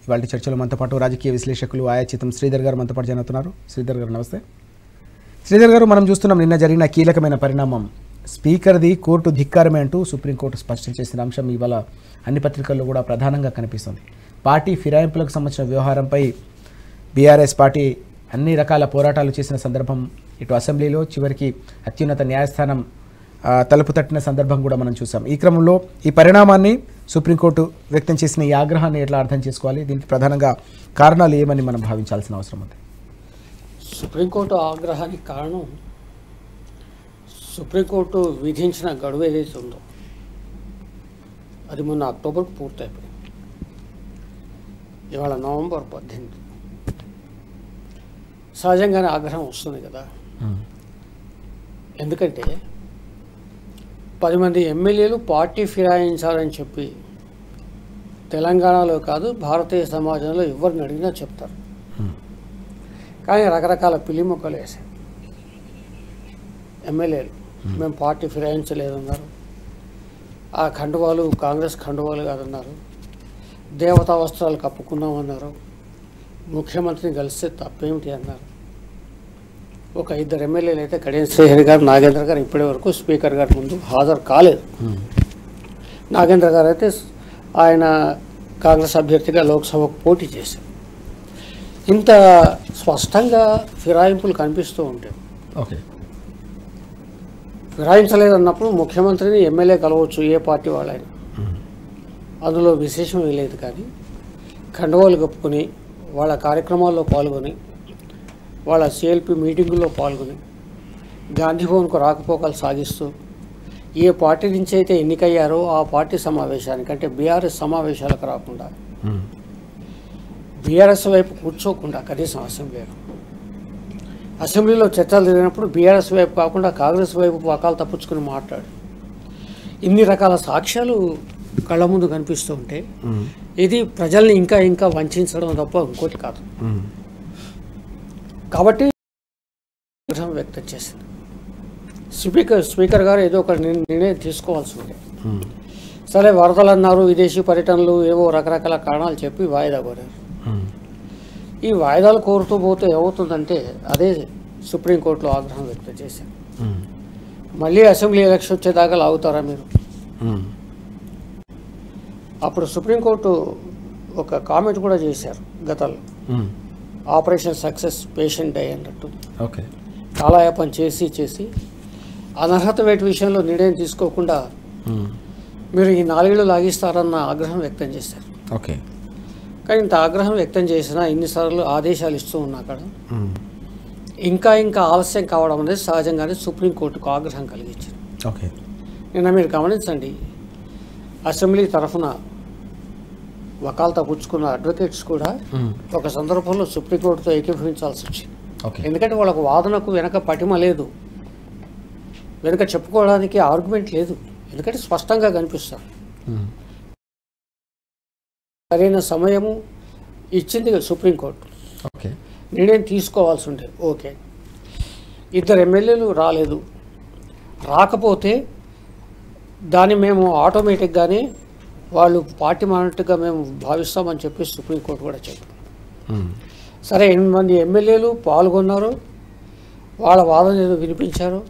ఇవాళ చర్చలో మనతో పాటు రాజకీయ విశ్లేషకులు ఆయాచితం శ్రీధర్ గారు మనతో పాటు జరుగుతున్నారు. శ్రీధర్ గారు నమస్తే. శ్రీధర్ గారు, మనం చూస్తున్నాం నిన్న జరిగిన కీలకమైన పరిణామం స్పీకర్ది కోర్టు ధిక్కారమే అంటూ సుప్రీంకోర్టు స్పష్టం చేసిన అంశం ఇవాళ అన్ని పత్రికల్లో కూడా ప్రధానంగా కనిపిస్తుంది. పార్టీ ఫిరాయింపులకు సంబంధించిన వ్యవహారంపై బీఆర్ఎస్ పార్టీ అన్ని రకాల పోరాటాలు చేసిన సందర్భం, ఇటు అసెంబ్లీలో చివరికి అత్యున్నత న్యాయస్థానం తలుపు తట్టిన సందర్భం కూడా మనం చూసాం. ఈ క్రమంలో ఈ పరిణామాన్ని సుప్రీంకోర్టు వ్యక్తం చేసిన ఈ ఆగ్రహాన్ని ఎట్లా అర్థం చేసుకోవాలి, దీనికి ప్రధానంగా కారణాలు ఏమని మనం భావించాల్సిన అవసరం ఉంది? సుప్రీంకోర్టు ఆగ్రహానికి కారణం సుప్రీంకోర్టు విధించిన గడువు ఏదైతే ఉందో అది మొన్న అక్టోబర్కు పూర్తయిపోయింది. ఇవాళ నవంబర్ 18. సహజంగానే ఆగ్రహం వస్తుంది కదా. ఎందుకంటే 10 మంది ఎమ్మెల్యేలు పార్టీ ఫిరాయించాలని చెప్పి తెలంగాణలో కాదు భారతీయ సమాజంలో ఎవరిని అడిగినా చెప్తారు. కానీ రకరకాల పిల్లి మొక్కలు వేసారు ఎమ్మెల్యేలు. మేము పార్టీ ఫిరాయించలేదన్నారు, ఆ ఖండువాలు కాంగ్రెస్ ఖండువాలు కాదన్నారు, దేవతా వస్త్రాలు కప్పుకున్నామన్నారు, ముఖ్యమంత్రిని కలిస్తే తప్పేమిటి అన్నారు. ఒక 2 ఎమ్మెల్యేలు అయితే కడియం శ్రీహరి గారు, నాగేంద్ర గారు ఇప్పటి వరకు స్పీకర్ గారి ముందు హాజరు కాలేదు. నాగేంద్ర గారు అయితే ఆయన కాంగ్రెస్ అభ్యర్థిగా లోక్సభకు పోటీ చేశారు. ఇంత స్పష్టంగా ఫిరాయింపులు కనిపిస్తూ ఉంటాయి. ఓకే, ఫిరాయించలేదన్నప్పుడు ముఖ్యమంత్రిని ఎమ్మెల్యే కలవచ్చు, ఏ పార్టీ వాళ్ళైనా, అందులో విశేషం లేదు. కానీ ఖండవాలు కప్పుకొని వాళ్ళ కార్యక్రమాల్లో పాల్గొని వాళ్ళ సిఎల్పి మీటింగుల్లో పాల్గొని గాంధీ భవన్కు రాకపోకలు సాగిస్తూ ఏ పార్టీ నుంచి అయితే ఎన్నికయ్యారో ఆ పార్టీ సమావేశానికి, అంటే బీఆర్ఎస్ సమావేశాలకు రాకుండా, బీఆర్ఎస్ వైపు కూర్చోకుండా కనీసం అసెంబ్లీలో చర్చలు జరిగినప్పుడు బీఆర్ఎస్ వైపు కాకుండా కాంగ్రెస్ వైపు పకాలు తప్పించుకుని మాట్లాడు, ఇన్ని రకాల సాక్ష్యాలు కళ్ళ ముందు కనిపిస్తూ ఉంటే ఇది ప్రజల్ని ఇంకా ఇంకా వంచడం తప్ప ఇంకోటి కాదు. కాబట్టి వ్యక్తం చేసింది స్పీకర్ గారు ఏదో ఒక నిర్ణయం తీసుకోవాల్సి ఉండే. సరే, వరదలు అన్నారు, విదేశీ పర్యటనలు, ఏవో రకరకాల కారణాలు చెప్పి వాయిదా కోరారు. ఈ వాయిదాలు కోరుతూ పోతే ఏమవుతుందంటే అదే సుప్రీంకోర్టులో ఆగ్రహం వ్యక్తం చేశారు. మళ్ళీ అసెంబ్లీ ఎలక్షన్ వచ్చేదాకా లాగుతారా మీరు? అప్పుడు సుప్రీంకోర్టు ఒక కామెంట్ కూడా చేశారు గతంలో, ఆపరేషన్ సక్సెస్ పేషెంట్ డే అన్నట్టు. ఓకే, కాలయాపన చేసి అనర్హత వేటి విషయంలో నిర్ణయం తీసుకోకుండా మీరు ఈ 4 ఏళ్ళు లాగిస్తారన్న ఆగ్రహం వ్యక్తం చేశారు. ఓకే, కానీ ఇంత ఆగ్రహం వ్యక్తం చేసినా, ఇన్నిసార్లు ఆదేశాలు ఇస్తూ ఉన్నా అక్కడ ఇంకా ఇంకా ఆలస్యం కావడం అనేది సహజంగానే సుప్రీంకోర్టుకు ఆగ్రహం కలిగించింది. ఓకే, నిన్న మీరు గమనించండి, అసెంబ్లీ తరఫున వకాల్తా పుచ్చుకున్న అడ్వకేట్స్ కూడా ఒక సందర్భంలో సుప్రీంకోర్టుతో ఏకీభవించాల్సి వచ్చింది. ఎందుకంటే వాళ్ళకు వాదనకు వెనక పటిమ లేదు, వెనక చెప్పుకోవడానికి ఆర్గ్యుమెంట్ లేదు. ఎందుకంటే స్పష్టంగా కనిపిస్తారు. సరైన సమయము ఇచ్చింది సుప్రీంకోర్టు, నిర్ణయం తీసుకోవాల్సి ఉండే. ఓకే, 2 ఎమ్మెల్యేలు రాలేదు, రాకపోతే దాన్ని మేము ఆటోమేటిక్గానే వాళ్ళు పార్టీ మారినట్టుగా మేము భావిస్తామని చెప్పి సుప్రీంకోర్టు కూడా చెప్పింది. సరే, 8 మంది ఎమ్మెల్యేలు పాల్గొన్నారు, వాళ్ళ వాదన ఏదో వినిపించారు.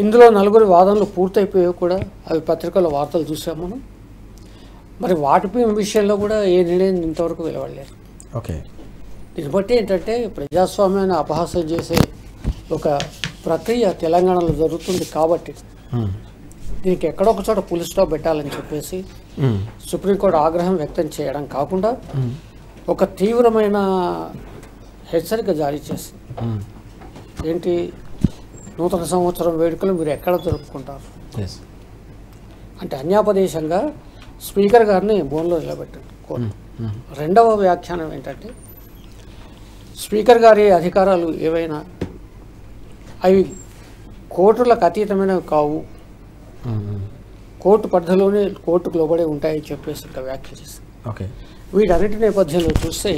ఇందులో 4 వాదనలు పూర్తయిపోయాయి కూడా, అవి పత్రికల్లో వార్తలు చూసాము మనం. మరి వాటి విషయంలో కూడా ఏ నిర్ణయం ఇంతవరకు వెలువడలేదు. ఓకే, దీన్ని బట్టి ఏంటంటే ప్రజాస్వామ్యాన్ని అపహాస్యం చేసే ఒక ప్రక్రియ తెలంగాణలో జరుగుతుంది. కాబట్టి దీనికి ఎక్కడో ఒక చోట పులి స్టాప్ పెట్టాలని చెప్పేసి సుప్రీంకోర్టు ఆగ్రహం వ్యక్తం చేయడం కాకుండా ఒక తీవ్రమైన హెచ్చరిక జారీ చేసింది. ఏంటి, నూతన సంవత్సరం వేడుకలు మీరు ఎక్కడ జరుపుకుంటారు అంటే అన్యాపదేశంగా స్పీకర్ గారిని బోన్లో నిలబెట్టారు కోర్టు. రెండవ వ్యాఖ్యానం ఏంటంటే స్పీకర్ గారి అధికారాలు ఏవైనా అవి కోర్టులకు అతీతమైనవి కావు, కోర్టు పరిధిలోనే కోర్టుకు లోబడే ఉంటాయని చెప్పేసి ఇంకా వ్యాఖ్య చేసింది. వీటన్నిటి నేపథ్యంలో చూస్తే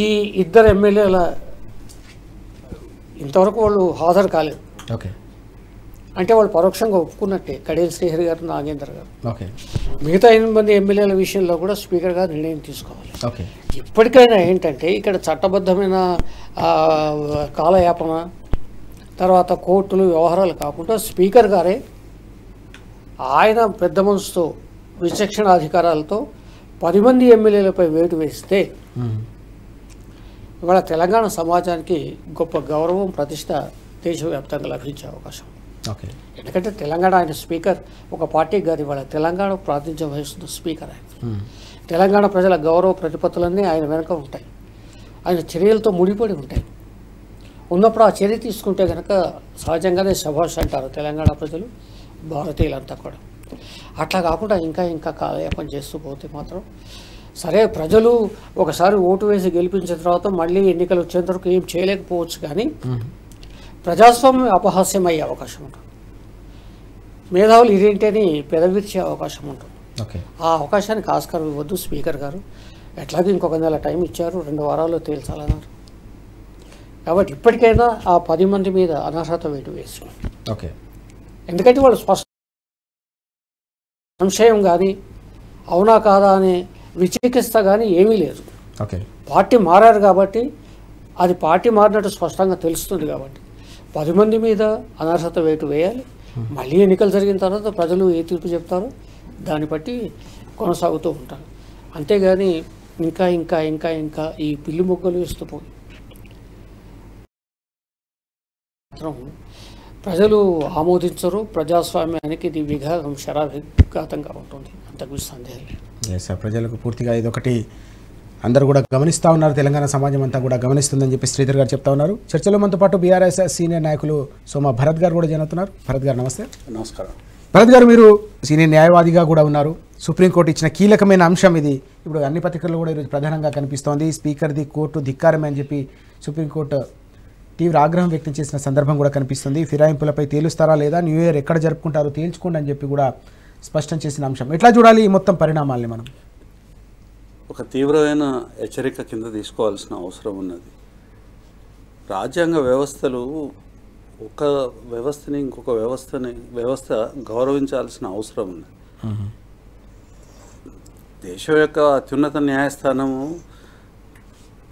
ఈ 2 ఎమ్మెల్యేల ఇంతవరకు వాళ్ళు హాజరు కాలేదు. అంటే వాళ్ళు పరోక్షంగా ఒప్పుకున్నట్టే కడియం శ్రీహరి గారు, నాగేందర్ గారు. ఓకే మిగతా 8 మంది ఎమ్మెల్యేల విషయంలో కూడా స్పీకర్ గారు నిర్ణయం తీసుకోవాలి. ఓకే ఇప్పటికైనా ఏంటంటే ఇక్కడ చట్టబద్ధమైన కాలయాపన, తర్వాత కోర్టులు వ్యవహారాలు కాకుండా స్పీకర్ గారే ఆయన పెద్ద మనసుతో విచక్షణ అధికారాలతో 10 మంది ఎమ్మెల్యేలపై వేటు వేస్తే ఇవాళ తెలంగాణ సమాజానికి గొప్ప గౌరవం, ప్రతిష్ట దేశవ్యాప్తంగా లభించే అవకాశం. ఓకే ఎందుకంటే తెలంగాణ ఆయన స్పీకర్ ఒక పార్టీకి గారు, ఇవాళ తెలంగాణ ప్రాతినిధ్యం వహిస్తున్న స్పీకర్ ఆయన. తెలంగాణ ప్రజల గౌరవ ప్రతిపత్తులన్నీ ఆయన వెనుక ఉంటాయి, ఆయన చర్యలతో ముడిపడి ఉంటాయి. ఉన్నప్పుడు ఆ చర్య తీసుకుంటే కనుక సహజంగానే శభాష్ అంటారు తెలంగాణ ప్రజలు, భారతీయులంతా కూడా. అట్లా కాకుండా ఇంకా ఇంకా కాలయాపన చేస్తూ పోతే మాత్రం సరే, ప్రజలు ఒకసారి ఓటు వేసి గెలిపించిన తర్వాత మళ్ళీ ఎన్నికలు వచ్చేంత వరకు ఏం చేయలేకపోవచ్చు, కానీ ప్రజాస్వామ్యం అపహాస్యం అయ్యే అవకాశం ఉంటుంది. మేధావులు ఇదేంటని పెదవిర్చే అవకాశం ఉంటుంది. ఓకే ఆ అవకాశానికి ఆస్కారం ఇవ్వద్దు స్పీకర్ గారు. ఎట్లాగే ఇంకొక నెల టైం ఇచ్చారు, 2 వారాల్లో తేల్చాలన్నారు. కాబట్టి ఇప్పటికైనా ఆ 10 మంది మీద అనర్హత వేటు వేసి, ఓకే ఎందుకంటే వాళ్ళు స్పష్ట సంశయం కానీ అవునా కాదా అనే విచికిత్స కానీ ఏమీ లేదు. ఓకే పార్టీ మారారు కాబట్టి, అది పార్టీ మారినట్టు స్పష్టంగా తెలుస్తుంది కాబట్టి 10 మంది మీద అనర్హత వేటు వేయాలి. మళ్ళీ ఎన్నికలు జరిగిన తర్వాత ప్రజలు ఏ తీర్పు చెప్తారో దాన్ని బట్టి కొనసాగుతూ ఉంటారు. అంతేగాని ఇంకా ఇంకా ఇంకా ఇంకా ఈ పిల్లి మొగ్గలు వేస్తూ పోయి మాత్రం ప్రజలు ఆమోదించరు. ప్రజాస్వామ్యానికి ఇది విఘాతం, శరాఘాతంగా ఉంటుంది, అంతకు సందేహం లేదు. సార్, ప్రజలకు పూర్తిగా ఇదొకటి అందరూ కూడా గమనిస్తూ ఉన్నారు, తెలంగాణ సమాజం అంతా కూడా గమనిస్తుందని చెప్పి శ్రీధర్ గారు చెప్తా ఉన్నారు. చర్చలో మనతో పాటు బీఆర్ఎస్ సీనియర్ నాయకులు సోమ భరత్ గారు కూడా జరుగుతున్నారు. భరత్ గారు నమస్తే. నమస్కారం. భరత్ గారు, మీరు సీనియర్ న్యాయవాదిగా కూడా ఉన్నారు. సుప్రీంకోర్టు ఇచ్చిన కీలకమైన అంశం ఇది. ఇప్పుడు అన్ని పత్రికల్లో కూడా ఈరోజు ప్రధానంగా కనిపిస్తోంది. స్పీకర్ది కోర్టు ధిక్కారమే అని చెప్పి సుప్రీంకోర్టు తీవ్ర ఆగ్రహం వ్యక్తం చేసిన సందర్భం కూడా కనిపిస్తుంది. ఫిరాయింపులపై తేలుస్తారా లేదా, న్యూ ఇయర్ ఎక్కడ జరుపుకుంటారో తేల్చుకోండి అని చెప్పి కూడా స్పష్టం చేసిన అంశం. ఎట్లా చూడాలి ఈ మొత్తం పరిణామాల్ని మనం? ఒక తీవ్రమైన హెచ్చరిక కింద తీసుకోవాల్సిన అవసరం ఉన్నది. రాజ్యాంగ వ్యవస్థలు ఒక వ్యవస్థని ఇంకొక వ్యవస్థ గౌరవించాల్సిన అవసరం ఉన్నది. దేశం యొక్క అత్యున్నత న్యాయస్థానము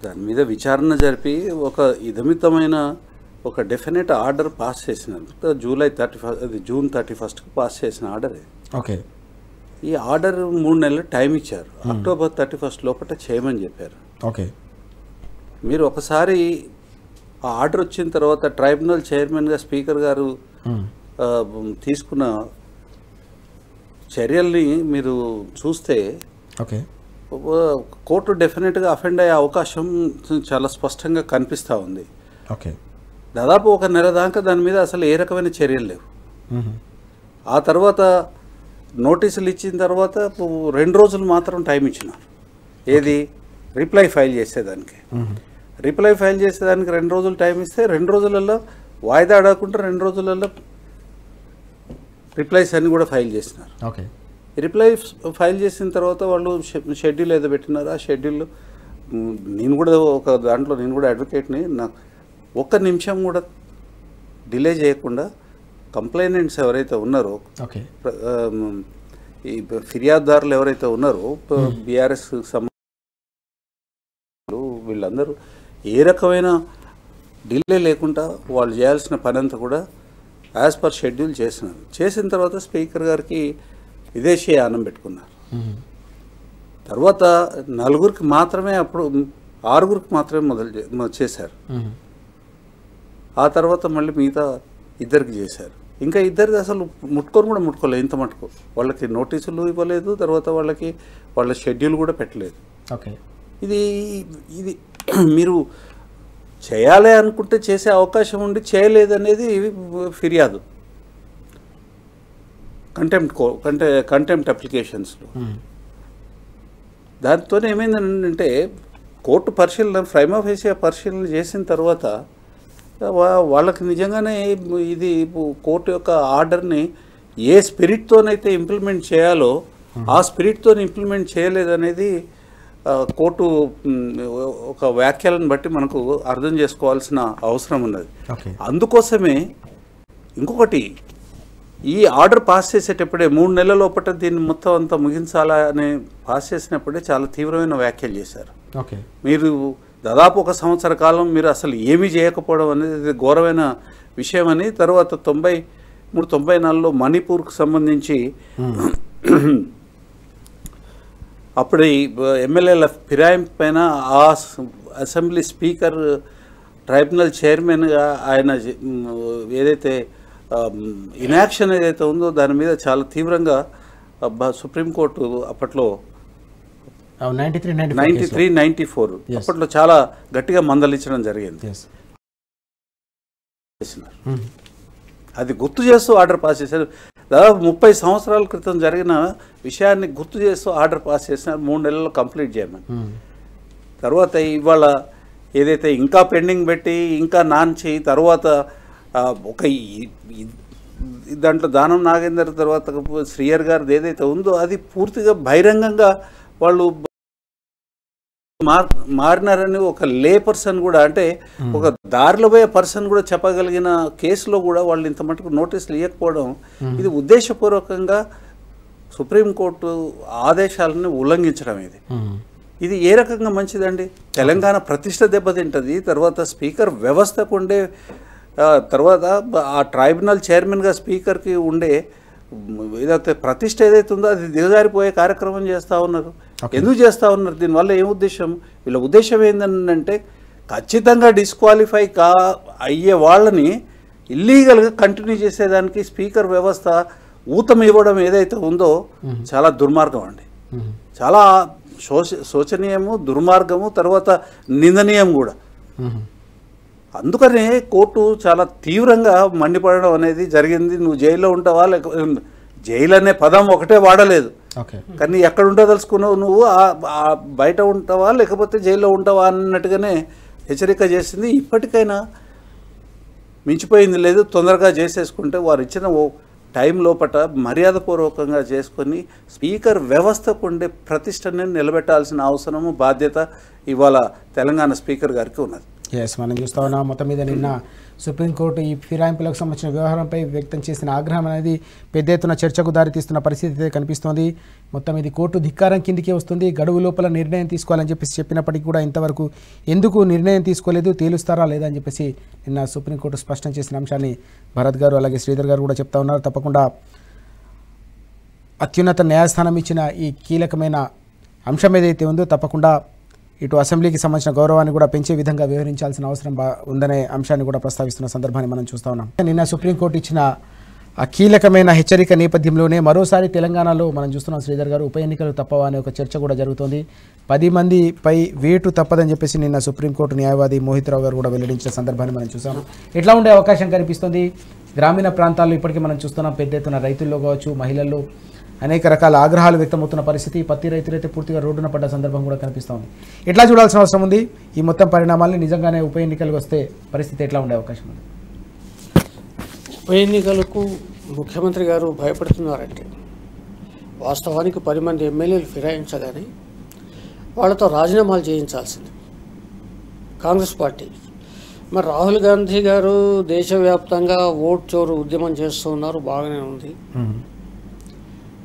దాని మీద విచారణ జరిపి ఒక ఇదమితమైన ఒక డెఫినెట్ ఆర్డర్ పాస్ చేసినారు. జూన్ 31 పాస్ చేసిన ఆర్డర్. ఓకే, ఈ ఆర్డర్ 3 నెలలు టైం ఇచ్చారు. అక్టోబర్ 31 లోపల చేయమని చెప్పారు. ఓకే, మీరు ఒకసారి ఆ ఆర్డర్ వచ్చిన తర్వాత ట్రైబ్యునల్ చైర్మన్గా స్పీకర్ గారు తీసుకున్న చర్యల్ని మీరు చూస్తే ఓకే, కోర్టు డెఫినెట్గా అఫెండ్ అయ్యే అవకాశం చాలా స్పష్టంగా కనిపిస్తూ ఉంది. ఓకే, దాదాపు 1 నెల దాకా దాని మీద అసలు ఏ రకమైన చర్యలు లేవు. ఆ తర్వాత నోటీసులు ఇచ్చిన తర్వాత 2 రోజులు మాత్రం టైం ఇచ్చినారు. ఏది? రిప్లై ఫైల్ చేసేదానికి. రిప్లై ఫైల్ చేసేదానికి 2 రోజులు టైం ఇస్తే 2 రోజులలో వాయిదా అడగకుండా 2 రోజులలో రిప్లైస్ అన్ని కూడా ఫైల్ చేసినారు. ఓకే, రిప్లై ఫైల్ చేసిన తర్వాత వాళ్ళు షెడ్యూల్ ఏదో పెట్టినారు. ఆ షెడ్యూల్ నేను కూడా ఒక దాంట్లో నేను కూడా అడ్వకేట్ని. నాకు 1 నిమిషం కూడా డిలే చేయకుండా కంప్లైనెంట్స్ ఎవరైతే ఉన్నారో, ఓకే, ఈ ఫిర్యాదుదారులు ఎవరైతే ఉన్నారో బీఆర్ఎస్ వీళ్ళందరూ ఏ రకమైన డిలే లేకుండా వాళ్ళు చేయాల్సిన పని అంతా కూడా యాజ్ పర్ షెడ్యూల్ చేసినారు. చేసిన తర్వాత స్పీకర్ గారికి విదేశీ యానం పెట్టుకున్నారు. తర్వాత 4 మాత్రమే, అప్పుడు 6 మాత్రమే చేశారు. ఆ తర్వాత మళ్ళీ మిగతా 2 చేశారు. ఇంకా 2 అసలు ముట్టుకోలేదు. ఇంత మటుకు వాళ్ళకి నోటీసులు ఇవ్వలేదు. తర్వాత వాళ్ళ షెడ్యూల్ కూడా పెట్టలేదు. ఓకే, ఇది మీరు చేయాలి అనుకుంటే చేసే అవకాశం ఉండి చేయలేదనేది ఫిర్యాదు కంటెంప్ట్ అప్లికేషన్స్లో. దాంతో ఏమైందంటే కోర్టు ప్రైమా ఫేసియా పరిశీలన చేసిన తర్వాత వాళ్ళకి నిజంగానే ఇది కోర్టు యొక్క ఆర్డర్ని ఏ స్పిరిట్తోనైతే ఇంప్లిమెంట్ చేయాలో ఆ స్పిరిట్తో ఇంప్లిమెంట్ చేయలేదనేది కోర్టు ఒక వ్యాఖ్యలను బట్టి మనకు అర్థం చేసుకోవాల్సిన అవసరం ఉన్నది. అందుకోసమే ఇంకొకటి, ఈ ఆర్డర్ పాస్ చేసేటప్పుడే 3 నెలల లోపల దీన్ని మొత్తం అంతా ముగించాలని పాస్ చేసినప్పుడే చాలా తీవ్రమైన వ్యాఖ్యలు చేశారు. ఓకే, మీరు దాదాపు 1 సంవత్సర కాలం మీరు అసలు ఏమీ చేయకపోవడం అనేది ఘోరమైన విషయం అని. తర్వాత 93-94లో మణిపూర్కు సంబంధించి అప్పుడు ఎమ్మెల్యేల ఫిరాయింపు పైన ఆ అసెంబ్లీ స్పీకర్ ట్రైబ్యునల్ చైర్మన్గా ఆయన ఏదైతే ఇన్యాక్షన్ ఏదైతే ఉందో దాని మీద చాలా తీవ్రంగా సుప్రీంకోర్టు అప్పట్లో 93-94 అప్పట్లో చాలా గట్టిగా మందలించడం జరిగింది. అది గుర్తు చేస్తూ ఆర్డర్ పాస్ చేశారు. దాదాపు 30 సంవత్సరాల క్రితం జరిగిన విషయాన్ని గుర్తు చేస్తూ ఆర్డర్ పాస్ చేసినారు 3 నెలల్లో కంప్లీట్ చేయమని. తర్వాత ఇవాళ ఏదైతే ఇంకా పెండింగ్ పెట్టి ఇంకా చేయి తర్వాత ఒక దాంట్లో దానం నాగేందర్ తర్వాత శ్రీయర్ గారిది ఏదైతే ఉందో అది పూర్తిగా బహిరంగంగా వాళ్ళు మారినారని ఒక లే పర్సన్ కూడా, అంటే ఒక దారిలో పోయే పర్సన్ కూడా చెప్పగలిగిన కేసులో కూడా వాళ్ళు ఇంత మటుకు నోటీసులు ఇవ్వకపోవడం ఇది ఉద్దేశపూర్వకంగా సుప్రీంకోర్టు ఆదేశాలను ఉల్లంఘించడం. ఇది ఏ రకంగా మంచిదండి? తెలంగాణ ప్రతిష్ట దెబ్బతింటుంది. తర్వాత స్పీకర్ వ్యవస్థకు ఉండే తర్వాత ఆ ట్రైబ్యునల్ చైర్మన్గా స్పీకర్కి ఉండే ఏదైతే ప్రతిష్ట ఏదైతే ఉందో అది దిగజారిపోయే కార్యక్రమం చేస్తూ ఉన్నారు. ఎందుకు చేస్తూ ఉన్నారు? దీనివల్ల ఏం ఉద్దేశం? వీళ్ళ ఉద్దేశం ఏంటంటే ఖచ్చితంగా డిస్క్వాలిఫై అయ్యే వాళ్ళని ఇల్లీగల్గా కంటిన్యూ చేసేదానికి స్పీకర్ వ్యవస్థ ఊతం ఇవ్వడం ఏదైతే ఉందో చాలా దుర్మార్గం అండి. చాలా శోచనీయము, దుర్మార్గము, తర్వాత నిందనీయం కూడా. అందుకనే కోర్టు చాలా తీవ్రంగా మండిపడడం అనేది జరిగింది. నువ్వు జైల్లో ఉంటావా, జైలు అనే పదం ఒకటే వాడలేదు, కానీ ఎక్కడ ఉండదలుచుకున్నావు నువ్వు, బయట ఉంటావా లేకపోతే జైల్లో ఉంటావా అన్నట్టుగానే హెచ్చరిక చేసింది. ఇప్పటికైనా మించిపోయింది లేదు, తొందరగా చేసేసుకుంటే వారు ఇచ్చిన టైం లోపల మర్యాదపూర్వకంగా చేసుకొని స్పీకర్ వ్యవస్థకు ఉండే ప్రతిష్టని నిలబెట్టాల్సిన అవసరము, బాధ్యత ఇవాళ తెలంగాణ స్పీకర్ గారికి ఉన్నది. మనం చూస్తా ఉన్నాం. మొత్తం మీద నిన్న సుప్రీంకోర్టు ఈ ఫిరాయింపులకు సంబంధించిన వ్యవహారంపై వ్యక్తం చేసిన ఆగ్రహం అనేది పెద్ద ఎత్తున చర్చకు దారితీస్తున్న పరిస్థితి అయితే కనిపిస్తోంది. మొత్తం ఇది కోర్టు ధిక్కారం కిందికే వస్తుంది. గడువు లోపల నిర్ణయం తీసుకోవాలని చెప్పేసి చెప్పినప్పటికీ కూడా ఇంతవరకు ఎందుకు నిర్ణయం తీసుకోలేదు, తేలుస్తారా లేదా అని చెప్పేసి నిన్న సుప్రీంకోర్టు స్పష్టం చేసిన అంశాన్ని భరత్ గారు అలాగే శ్రీధర్ గారు కూడా చెప్తా ఉన్నారు. తప్పకుండా అత్యున్నత న్యాయస్థానం ఇచ్చిన ఈ కీలకమైన అంశం ఏదైతే ఉందో తప్పకుండా ఇటు అసెంబ్లీకి సంబంధించిన గౌరవాన్ని కూడా పెంచే విధంగా వ్యవహరించాల్సిన అవసరం ఉందనే అంశాన్ని కూడా ప్రస్తావిస్తున్న సందర్భాన్ని మనం చూస్తూ ఉన్నాం. నిన్న సుప్రీంకోర్టు ఇచ్చిన ఆ కీలకమైన హెచ్చరిక నేపథ్యంలోనే మరోసారి తెలంగాణలో మనం చూస్తున్నాం శ్రీధర్ గారు, ఉప ఎన్నికలు తప్పవా అనే ఒక చర్చ కూడా జరుగుతోంది. 10 మందిపై వేటు తప్పదని చెప్పేసి నిన్న సుప్రీంకోర్టు న్యాయవాది మోహిత్ రావు గారు కూడా వెల్లడించిన సందర్భాన్ని మనం చూసాం. ఎట్లా ఉండే అవకాశం కనిపిస్తుంది? గ్రామీణ ప్రాంతాల్లో ఇప్పటికీ మనం చూస్తున్నాం పెద్ద ఎత్తున రైతుల్లో కావచ్చు, మహిళల్లో అనేక రకాల ఆగ్రహాలు వ్యక్తమవుతున్న పరిస్థితి. పత్తి రైతులైతే పూర్తిగా రోడ్డున పడ్డ సందర్భం కూడా కనిపిస్తోంది. ఎట్లా చూడాల్సిన అవసరం ఉంది ఈ మొత్తం పరిణామాల్ని? నిజంగానే ఉప ఎన్నికలకు వస్తే పరిస్థితి ఎట్లా ఉండే అవకాశం ఉంది? ఉప ఎన్నికలకు ముఖ్యమంత్రి గారు భయపడుతున్నారంటే వాస్తవానికి 10 మంది ఎమ్మెల్యేలు ఫిరాయించగానే వాళ్ళతో రాజీనామాలు చేయించాల్సింది కాంగ్రెస్ పార్టీ. మరి రాహుల్ గాంధీ గారు దేశవ్యాప్తంగా ఓట్ చోరు ఉద్యమం చేస్తూ ఉన్నారు, బాగానే ఉంది.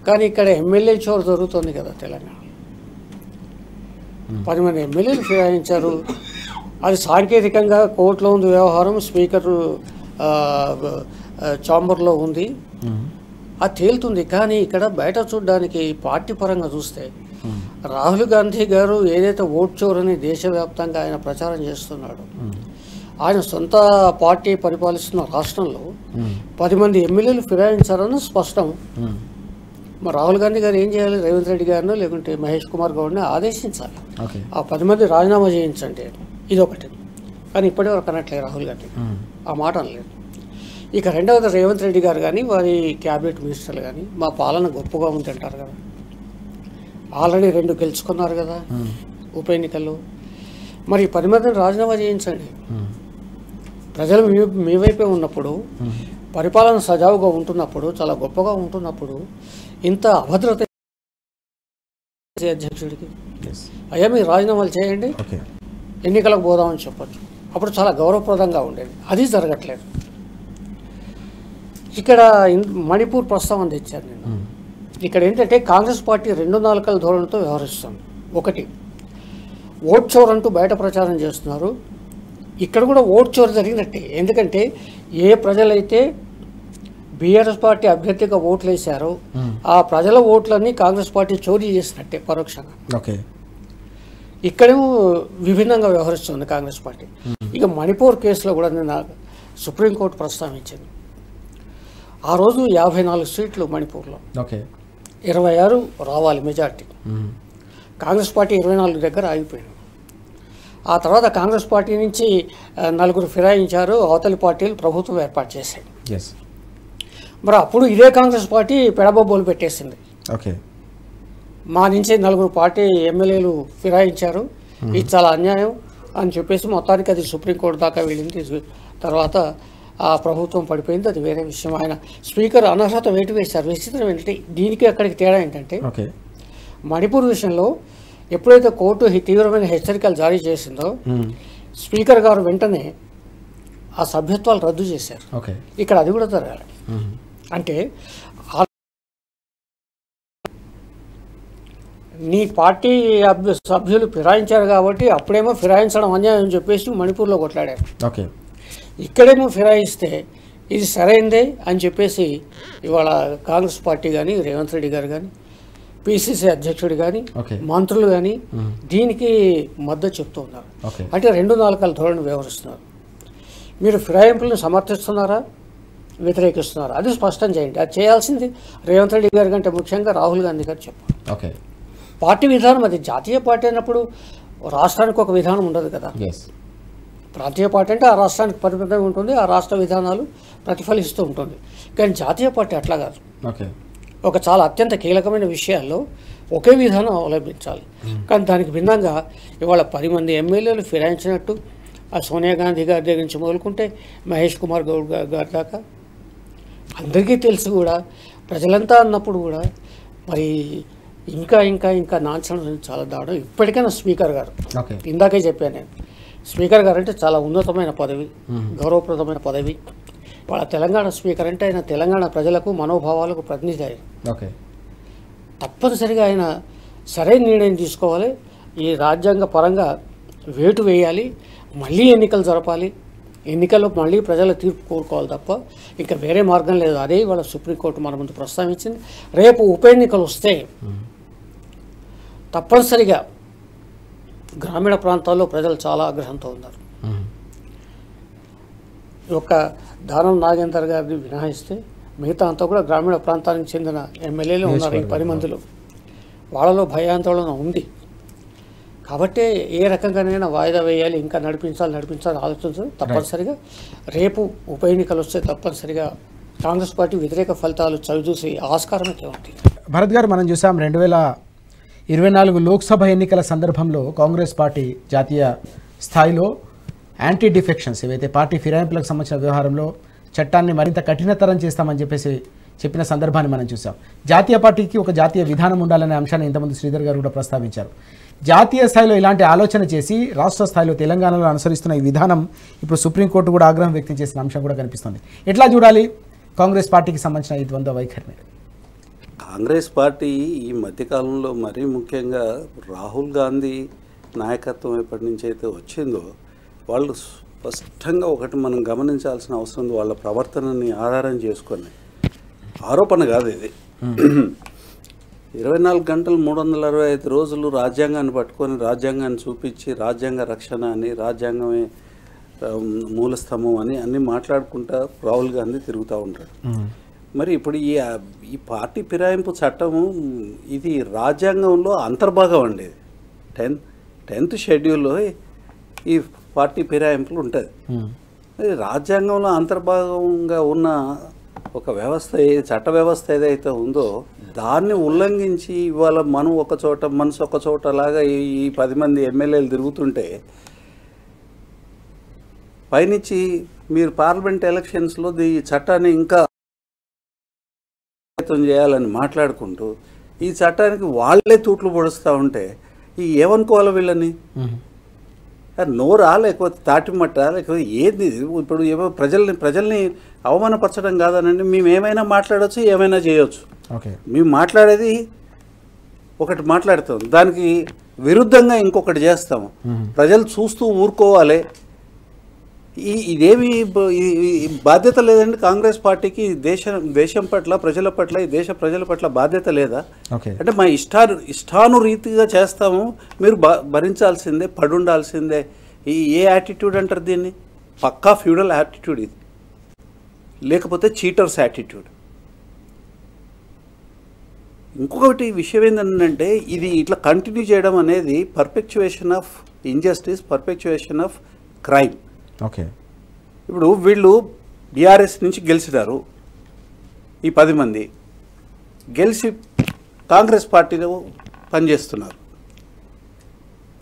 కానీ ఇక్కడ ఎమ్మెల్యే చోరు జరుగుతుంది కదా తెలంగాణ. 10 మంది ఎమ్మెల్యేలు ఫిరాయించారు. అది సాంకేతికంగా కోర్టులో ఉంది వ్యవహారం, స్పీకర్ ఛాంబర్లో ఉంది, అది తేలుతుంది. కానీ ఇక్కడ బయట చూడడానికి పార్టీ పరంగా చూస్తే రాహుల్ గాంధీ గారు ఏదైతే ఓట్ చోరని దేశవ్యాప్తంగా ఆయన ప్రచారం చేస్తున్నాడు, ఆయన సొంత పార్టీ పరిపాలిస్తున్న రాష్ట్రంలో 10 మంది ఎమ్మెల్యేలు ఫిరాయించారని స్పష్టం. మరి రాహుల్ గాంధీ గారు ఏం చేయాలి? రేవంత్ రెడ్డి గారినో లేకుంటే మహేష్ కుమార్ గౌడ్ని ఆదేశించాలి, ఆ 10 మంది రాజీనామా చేయించండి. ఇదొకటి. కానీ ఇప్పటివరకు అనట్లేదు రాహుల్ గాంధీ, ఆ మాట అనలేదు. ఇక రెండవది రేవంత్ రెడ్డి గారు కానీ వారి క్యాబినెట్ మినిస్టర్లు కానీ మా పాలన గొప్పగా ఉంది అంటారు కదా. ఆల్రెడీ 2 గెలుచుకున్నారు కదా ఉప ఎన్నికల్లో. మరి 10 మందిని రాజీనామా చేయించండి. ప్రజలు మీ వైపే ఉన్నప్పుడు, పరిపాలన సజావుగా ఉంటున్నప్పుడు, చాలా గొప్పగా ఉంటున్నప్పుడు ఇంత అభద్రత అధ్యక్షుడికి, అయ్యా మీరు రాజీనామాలు చేయండి, ఎన్నికలకు పోదామని చెప్పచ్చు. అప్పుడు చాలా గౌరవప్రదంగా ఉండేది. అది జరగట్లేదు. ఇక్కడ మణిపూర్ ప్రస్తావన తెచ్చాను నేను. ఇక్కడ ఏంటంటే కాంగ్రెస్ పార్టీ 2 నాలుకల ధోరణితో వ్యవహరిస్తుంది. ఒకటి, ఓట్ చోర్ అంటూ బయట ప్రచారం చేస్తున్నారు. ఇక్కడ కూడా ఓట్ చోర్ జరిగినట్టే. ఎందుకంటే ఏ ప్రజలైతే బీఆర్ఎస్ పార్టీ అభ్యర్థిగా ఓట్లు వేశారో ఆ ప్రజల ఓట్లన్నీ కాంగ్రెస్ పార్టీ చోరీ చేసినట్టే పరోక్షంగా. ఓకే, ఇక్కడేమో విభిన్నంగా వ్యవహరిస్తుంది కాంగ్రెస్ పార్టీ. ఇక మణిపూర్ కేసులో కూడా నిన్న సుప్రీంకోర్టు ప్రస్తావించింది. ఆ రోజు 54 సీట్లు మణిపూర్లో, ఓకే, 26 రావాలి మెజార్టీ. కాంగ్రెస్ పార్టీ 24 దగ్గర ఆగిపోయింది. ఆ తర్వాత కాంగ్రెస్ పార్టీ నుంచి 4 ఫిరాయించారు. అవతలి పార్టీలు ప్రభుత్వం ఏర్పాటు చేశాయి. మరి అప్పుడు ఇదే కాంగ్రెస్ పార్టీ పెడబొబ్బోలు పెట్టేసింది. ఓకే, మా నుంచి 4 పార్టీ ఎమ్మెల్యేలు ఫిరాయించారు, ఇది చాలా అన్యాయం అని చెప్పేసి మొత్తానికి అది సుప్రీంకోర్టు దాకా వెళ్ళింది. తర్వాత ఆ ప్రభుత్వం పడిపోయింది, అది వేరే విషయం. ఆయన స్పీకర్ అనర్హత వేటు వేశారు. విచిత్రం ఏంటంటే దీనికి అక్కడికి తేడా ఏంటంటే మణిపూర్ విషయంలో ఎప్పుడైతే కోర్టు తీవ్రమైన హెచ్చరికలు జారీ చేసిందో స్పీకర్ గారు వెంటనే ఆ సభ్యత్వాలు రద్దు చేశారు. ఇక్కడ అది కూడా జరగాలి. అంటే నీ పార్టీ సభ్యులు ఫిరాయించారు కాబట్టి అప్పుడేమో ఫిరాయించడం అన్యాయం అని చెప్పేసి మణిపూర్లో కొట్లాడారు. ఇక్కడేమో ఫిరాయిస్తే ఇది సరైందే అని చెప్పేసి ఇవాళ కాంగ్రెస్ పార్టీ కానీ రేవంత్ రెడ్డి గారు కానీ పిసిసి అధ్యక్షుడు కానీ మంత్రులు కానీ దీనికి మద్దతు చెప్తూ ఉన్నారు. అంటే 2 నాలుకల ధోరణి వ్యవహరిస్తున్నారు. మీరు ఫిరాయింపులను సమర్థిస్తున్నారా, వ్యతిరేకిస్తున్నారా, అది స్పష్టం చేయండి. అది చేయాల్సింది రేవంత్ రెడ్డి గారి కంటే ముఖ్యంగా రాహుల్ గాంధీ గారు చెప్పారు. పార్టీ విధానం అది జాతీయ పార్టీ అయినప్పుడు రాష్ట్రానికి ఒక విధానం ఉండదు కదా. ప్రాంతీయ పార్టీ అంటే ఆ రాష్ట్రానికి పరిమితంగా ఉంటుంది, ఆ రాష్ట్ర విధానాలు ప్రతిఫలిస్తూ ఉంటుంది. కానీ జాతీయ పార్టీ అట్లా కాదు. ఒక చాలా అత్యంత కీలకమైన విషయాల్లో ఒకే విధానం అవలంబించాలి. కానీ దానికి భిన్నంగా ఇవాళ 10 మంది ఎమ్మెల్యేలు ఫిరాయించినట్టు ఆ సోనియా గాంధీ గారి దగ్గర నుంచి మొదలుకుంటే మహేష్ కుమార్ గౌడ్ గారి దాకా అందరికీ తెలుసు కూడా, ప్రజలంతా అన్నప్పుడు కూడా మరి ఇంకా ఇంకా ఇంకా నాన్సెన్స్ చాలా దాడం. ఇప్పటికైనా స్పీకర్ గారు, ఇందాకే చెప్పాను నేను, స్పీకర్ గారు అంటే చాలా ఉన్నతమైన పదవి, గౌరవప్రదమైన పదవి. వాళ్ళ తెలంగాణ స్పీకర్ అంటే ఆయన తెలంగాణ ప్రజలకు మనోభావాలకు ప్రతినిధి. ఆయన తప్పనిసరిగా ఆయన సరైన నిర్ణయం తీసుకోవాలి. ఈ రాజ్యాంగ పరంగా వేటు వేయాలి, మళ్ళీ ఎన్నికలు జరపాలి, ఎన్నికల్లో మళ్ళీ ప్రజల తీర్పు కోరుకోవాలి తప్ప ఇంకా వేరే మార్గం లేదు. అదే వాళ్ళ సుప్రీంకోర్టు మన ముందు ప్రస్తావించింది. రేపు ఉప ఎన్నికలు వస్తే తప్పనిసరిగా గ్రామీణ ప్రాంతాల్లో ప్రజలు చాలా ఆగ్రహంతో ఉన్నారు. ఒక దానం నాగేందర్ గారిని మినహాయిస్తే మిగతా అంతా కూడా గ్రామీణ ప్రాంతానికి చెందిన ఎమ్మెల్యేలు ఉన్నారు. ఈ 10 మందిలో వాళ్ళలో భయాందోళన ఉంది. కాబట్టి ఏ రకంగానైనా వాయిదా వేయాలి, ఇంకా నడిపించాలి ఆలోచించాలి. తప్పనిసరిగా రేపు ఉప ఎన్నికలు వస్తే తప్పనిసరిగా కాంగ్రెస్ పార్టీ వ్యతిరేక ఫలితాలు చవిచూసి ఆస్కారం అయితే ఉంటుంది. భరత్ గారు, మనం చూసాం 2024 లోక్సభ ఎన్నికల సందర్భంలో కాంగ్రెస్ పార్టీ జాతీయ స్థాయిలో యాంటీ డిఫెక్షన్స్ ఏవైతే పార్టీ ఫిరాయింపులకు సంబంధించిన వ్యవహారంలో చట్టాన్ని మరింత కఠినతరం చేస్తామని చెప్పిన సందర్భాన్ని మనం చూసాం. జాతీయ పార్టీకి ఒక జాతీయ విధానం ఉండాలనే అంశాన్ని ఇంతకుముందు శ్రీధర్ గారు కూడా ప్రస్తావించారు. జాతీయ స్థాయిలో ఇలాంటి ఆలోచన చేసి రాష్ట్ర స్థాయిలో తెలంగాణలో అనుసరిస్తున్న ఈ విధానం ఇప్పుడు సుప్రీంకోర్టు కూడా ఆగ్రహం వ్యక్తం చేసిన అంశం కూడా కనిపిస్తుంది. ఎట్లా చూడాలి కాంగ్రెస్ పార్టీకి సంబంధించిన ఈ ద్వంద్వ వైఖరిని? కాంగ్రెస్ పార్టీ ఈ మధ్యకాలంలో మరీ ముఖ్యంగా రాహుల్ గాంధీ నాయకత్వం ఎప్పటి నుంచి అయితే వచ్చిందో వాళ్ళు స్పష్టంగా ఒకటి మనం గమనించాల్సిన అవసరం ఉంది. వాళ్ళ ప్రవర్తనని ఆధారం చేసుకొని, ఆరోపణ కాదు ఇది, 24 గంటలు 365 రోజులు రాజ్యాంగాన్ని పట్టుకొని రాజ్యాంగాన్ని చూపించి రాజ్యాంగ రక్షణ అని, రాజ్యాంగమే మూలస్తంభం అని అన్నీ మాట్లాడుకుంటా రాహుల్ గాంధీ తిరుగుతూ ఉంటాడు. మరి ఇప్పుడు ఈ పార్టీ ఫిరాయింపు చట్టము ఇది రాజ్యాంగంలో అంతర్భాగం అండి. 10th షెడ్యూల్లో ఈ పార్టీ ఫిరాయింపులు ఉంటుంది. రాజ్యాంగంలో అంతర్భాగంగా ఉన్న ఒక వ్యవస్థ, చట్ట వ్యవస్థ ఏదైతే ఉందో దాన్ని ఉల్లంఘించి ఇవాళ మనం ఒక చోట మనసు ఒక చోట లాగా ఈ 10 మంది ఎమ్మెల్యేలు తిరుగుతుంటే పైనుంచి మీరు పార్లమెంట్ ఎలక్షన్స్లో ఈ చట్టాన్ని ఇంకా చేయాలని మాట్లాడుకుంటూ ఈ చట్టానికి వాళ్ళే తూట్లు పొడుస్తూ ఉంటే ఏమనుకోవాలి వీళ్ళని? నోరా లేకపోతే తాటిమట్ట లేకపోతే ఏది ఇప్పుడు ఏమో ప్రజల్ని అవమానపరచడం కాదనండి. మేము ఏమైనా మాట్లాడవచ్చు, ఏమైనా చేయవచ్చు. ఓకే, మేము మాట్లాడేది ఒకటి మాట్లాడతాం, దానికి విరుద్ధంగా ఇంకొకటి చేస్తాము. ప్రజలు చూస్తూ ఊరుకోవాలి. ఇదేమి బాధ్యత లేదండి కాంగ్రెస్ పార్టీకి. దేశం పట్ల, ప్రజల పట్ల, ఈ దేశ ప్రజల పట్ల బాధ్యత లేదా? అంటే మా ఇష్టానురీతిగా చేస్తాము, మీరు భరించాల్సిందే, పడుండాల్సిందే. ఏ యాటిట్యూడ్ అంటారు దీన్ని? పక్కా ఫ్యూడల్ యాటిట్యూడ్ ఇది, లేకపోతే చీటర్స్ యాటిట్యూడ్. ఇంకొకటి విషయం ఏంటంటే ఇది ఇట్లా కంటిన్యూ చేయడం అనేది perpetuation of injustice, perpetuation of crime. Okay, ఇప్పుడు వీళ్ళు బీఆర్ఎస్ నుంచి గెలిచినారు, ఈ 10 మంది గెలిచి కాంగ్రెస్ పార్టీలో పనిచేస్తున్నారు.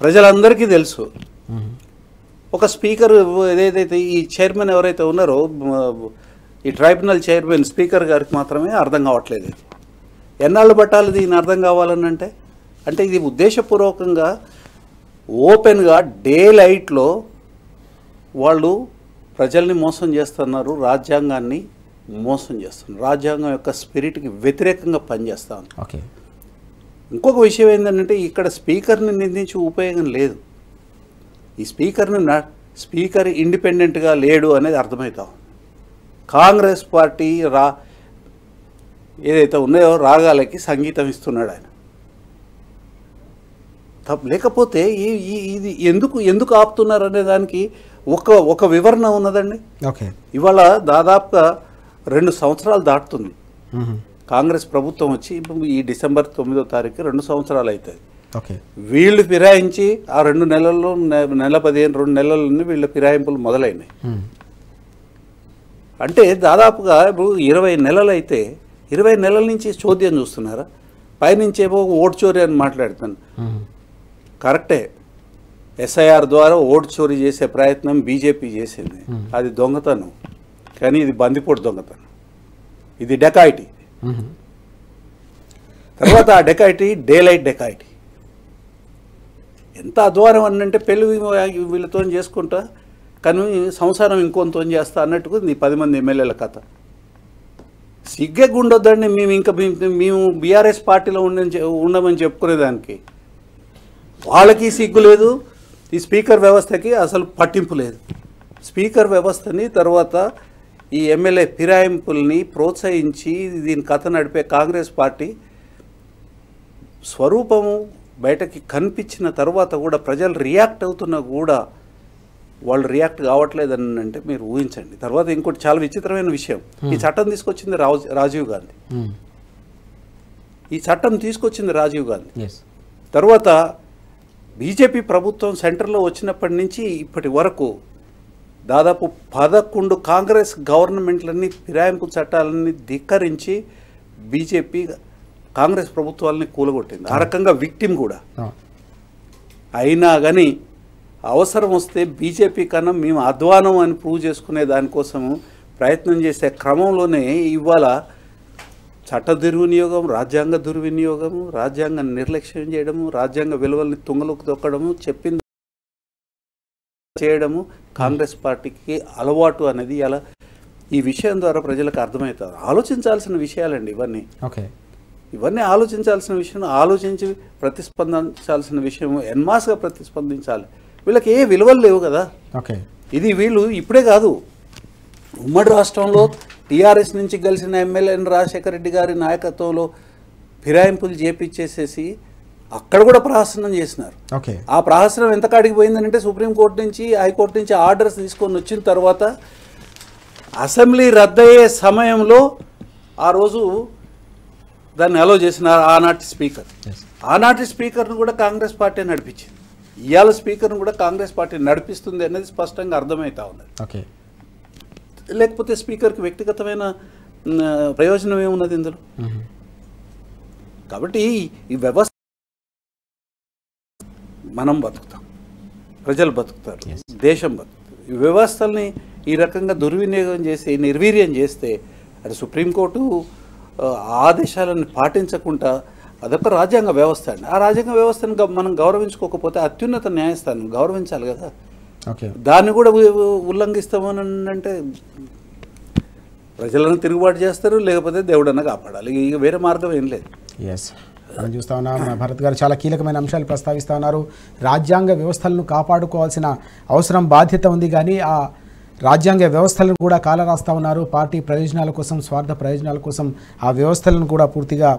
ప్రజలందరికీ తెలుసు. ఒక స్పీకర్ ఏదైతే ఈ చైర్మన్ ఎవరైతే ఉన్నారో, ఈ ట్రైబ్యునల్ చైర్మన్ స్పీకర్ గారికి మాత్రమే అర్థం కావట్లేదు. ఎన్నాళ్ళు పట్టాలి దీన్ని అర్థం కావాలని అంటే ఇది ఉద్దేశపూర్వకంగా ఓపెన్గా డే లైట్లో వాళ్ళు ప్రజల్ని మోసం చేస్తున్నారు, రాజ్యాంగాన్ని మోసం చేస్తున్నారు, రాజ్యాంగం యొక్క స్పిరిట్కి వ్యతిరేకంగా పనిచేస్తాను. ఓకే, ఇంకొక విషయం ఏంటంటే ఇక్కడ స్పీకర్ని నిందించి ఉపయోగం లేదు. ఈ స్పీకర్ ఇండిపెండెంట్గా లేడు అనేది అర్థమవుతాం. కాంగ్రెస్ పార్టీ ఏదైతే ఉన్నాయో రాగాలకి సంగీతం ఇస్తున్నాడు ఆయన. లేకపోతే ఇది ఎందుకు ఆపుతున్నారు అనే దానికి ఒక వివరణ ఉన్నదండి. ఓకే, ఇవాళ దాదాపుగా 2 సంవత్సరాలు దాటుతుంది కాంగ్రెస్ ప్రభుత్వం వచ్చి. ఈ డిసెంబర్ 9వ తారీఖు 2 సంవత్సరాలు అవుతుంది. ఓకే, వీళ్ళు ఫిరాయించి ఆ 2 నెలల్లో, నెల 15 2 నెలల నుండి వీళ్ళ ఫిరాయింపులు మొదలైనాయి. అంటే దాదాపుగా ఇప్పుడు 20 నెలలు అయితే 20 నెలల నుంచి చోద్యం చూస్తున్నారా? పైనుంచేమో ఓటు చోరీ అని మాట్లాడుతాను. కరెక్టే, ఎస్ఐఆర్ ద్వారా ఓటు చోరీ చేసే ప్రయత్నం బీజేపీ చేసింది, అది దొంగతనం. కానీ ఇది బందిపోటు దొంగతనం, ఇది డెకాయిటీ. తర్వాత ఆ డెకాయిటీ డేలైట్ డెకాయిటీ. ఎంత అధ్వానం అంటే పెళ్ళి వీళ్ళతో చేసుకుంటా కానీ సంసారం ఇంకొంత చేస్తా అన్నట్టుగా ఈ 10 మంది ఎమ్మెల్యేల కథ. సిగ్గెగ్గుండొద్దండి. మేము బీఆర్ఎస్ పార్టీలో ఉండమని చెప్పుకునేదానికి వాళ్ళకి సిగ్గు లేదు, ఈ స్పీకర్ వ్యవస్థకి అసలు పట్టింపు లేదు. స్పీకర్ వ్యవస్థని తర్వాత ఈ ఎమ్మెల్యే ఫిరాయింపుల్ని ప్రోత్సహించి దీని కథ నడిపే కాంగ్రెస్ పార్టీ స్వరూపము బయటకి కనిపించిన తర్వాత కూడా ప్రజలు రియాక్ట్ అవుతున్నా కూడా వాళ్ళు రియాక్ట్ కావట్లేదని అంటే మీరు ఊహించండి. తర్వాత ఇంకోటి చాలా విచిత్రమైన విషయం, ఈ చట్టం తీసుకొచ్చింది రాజీవ్ గాంధీ. ఈ చట్టం తీసుకొచ్చింది రాజీవ్ గాంధీ. తర్వాత బీజేపీ ప్రభుత్వం సెంటర్లో వచ్చినప్పటి నుంచి ఇప్పటి వరకు దాదాపు 11 కాంగ్రెస్ గవర్నమెంట్లన్నీ ఫిరాయింపు చట్టాలన్నీ ధిక్కరించి బీజేపీ కాంగ్రెస్ ప్రభుత్వాలని కూలగొట్టింది. ఆ రకంగా విక్టిమ్ కూడా. అయినా కానీ అవసరం వస్తే బీజేపీ కన్నా మేము అధ్వానం అని ప్రూవ్ చేసుకునే దానికోసము ప్రయత్నం చేసే క్రమంలోనే ఇవాళ చట్ట దుర్వినియోగం, రాజ్యాంగ దుర్వినియోగము, రాజ్యాంగాన్ని నిర్లక్ష్యం చేయడము, రాజ్యాంగ విలువల్ని తుంగలోకి తొక్కడము, చెప్పింది చేయడము కాంగ్రెస్ పార్టీకి అలవాటు అనేది ఇలా ఈ విషయం ద్వారా ప్రజలకు అర్థమవుతారు. ఆలోచించాల్సిన విషయాలండి ఇవన్నీ. ఇవన్నీ ఆలోచించాల్సిన విషయం, ఆలోచించి ప్రతిస్పందించాల్సిన విషయం, ఎన్మాస్గా ప్రతిస్పందించాలి. వీళ్ళకి ఏ విలువలు లేవు కదా. ఇది వీళ్ళు ఇప్పుడే కాదు, ఉమ్మడి రాష్ట్రంలో టీఆర్ఎస్ నుంచి గెలిచిన ఎమ్మెల్యే రాజశేఖర రెడ్డి గారి నాయకత్వంలో ఫిరాయింపులు చేపించేసేసి అక్కడ కూడా ప్రహసనం చేసినారు. ఆ ప్రహసనం ఎంత కాడికి పోయిందంటే సుప్రీంకోర్టు నుంచి, హైకోర్టు నుంచి ఆర్డర్స్ తీసుకొని వచ్చిన తర్వాత అసెంబ్లీ రద్దయ్యే సమయంలో ఆ రోజు దాన్ని అలో చేసిన ఆనాటి స్పీకర్. ఆనాటి స్పీకర్ను కూడా కాంగ్రెస్ పార్టీ నడిపించింది. ఇవాళ స్పీకర్ను కూడా కాంగ్రెస్ పార్టీ నడిపిస్తుంది అనేది స్పష్టంగా అర్థమవుతా ఉన్నది. లేకపోతే స్పీకర్కి వ్యక్తిగతమైన ప్రయోజనం ఏమున్నది ఇందులో? కాబట్టి ఈ వ్యవస్థ మనం బతుకుతాం, ప్రజలు బతుకుతారు, దేశం బతుకుతుంది. ఈ వ్యవస్థల్ని ఈ రకంగా దుర్వినియోగం చేసి నిర్వీర్యం చేస్తే అది సుప్రీంకోర్టు ఆదేశాలను పాటించకుండా అదొక రాజ్యాంగ వ్యవస్థ అండి. ఆ రాజ్యాంగ వ్యవస్థను మనం గౌరవించుకోకపోతే అత్యున్నత న్యాయస్థానం గౌరవించాలి కదా. ఓకే, దాన్ని కూడా ఉల్లంఘిస్తామని అంటే ప్రజలను తిరుగుబాటు చేస్తారు, లేకపోతే దేవుడన్నా కాపాడాలి. ఇక వేరే మార్గం ఏం లేదు. ఎస్, మనం చూస్తూ ఉన్నాం. భరత్ గారు చాలా కీలకమైన అంశాలు ప్రస్తావిస్తూ ఉన్నారు. రాజ్యాంగ వ్యవస్థలను కాపాడుకోవాల్సిన అవసరం, బాధ్యత ఉంది, కానీ ఆ రాజ్యాంగ వ్యవస్థలను కూడా కాలరాస్తూ ఉన్నారు. పార్టీ ప్రయోజనాల కోసం, స్వార్థ ప్రయోజనాల కోసం ఆ వ్యవస్థలను కూడా పూర్తిగా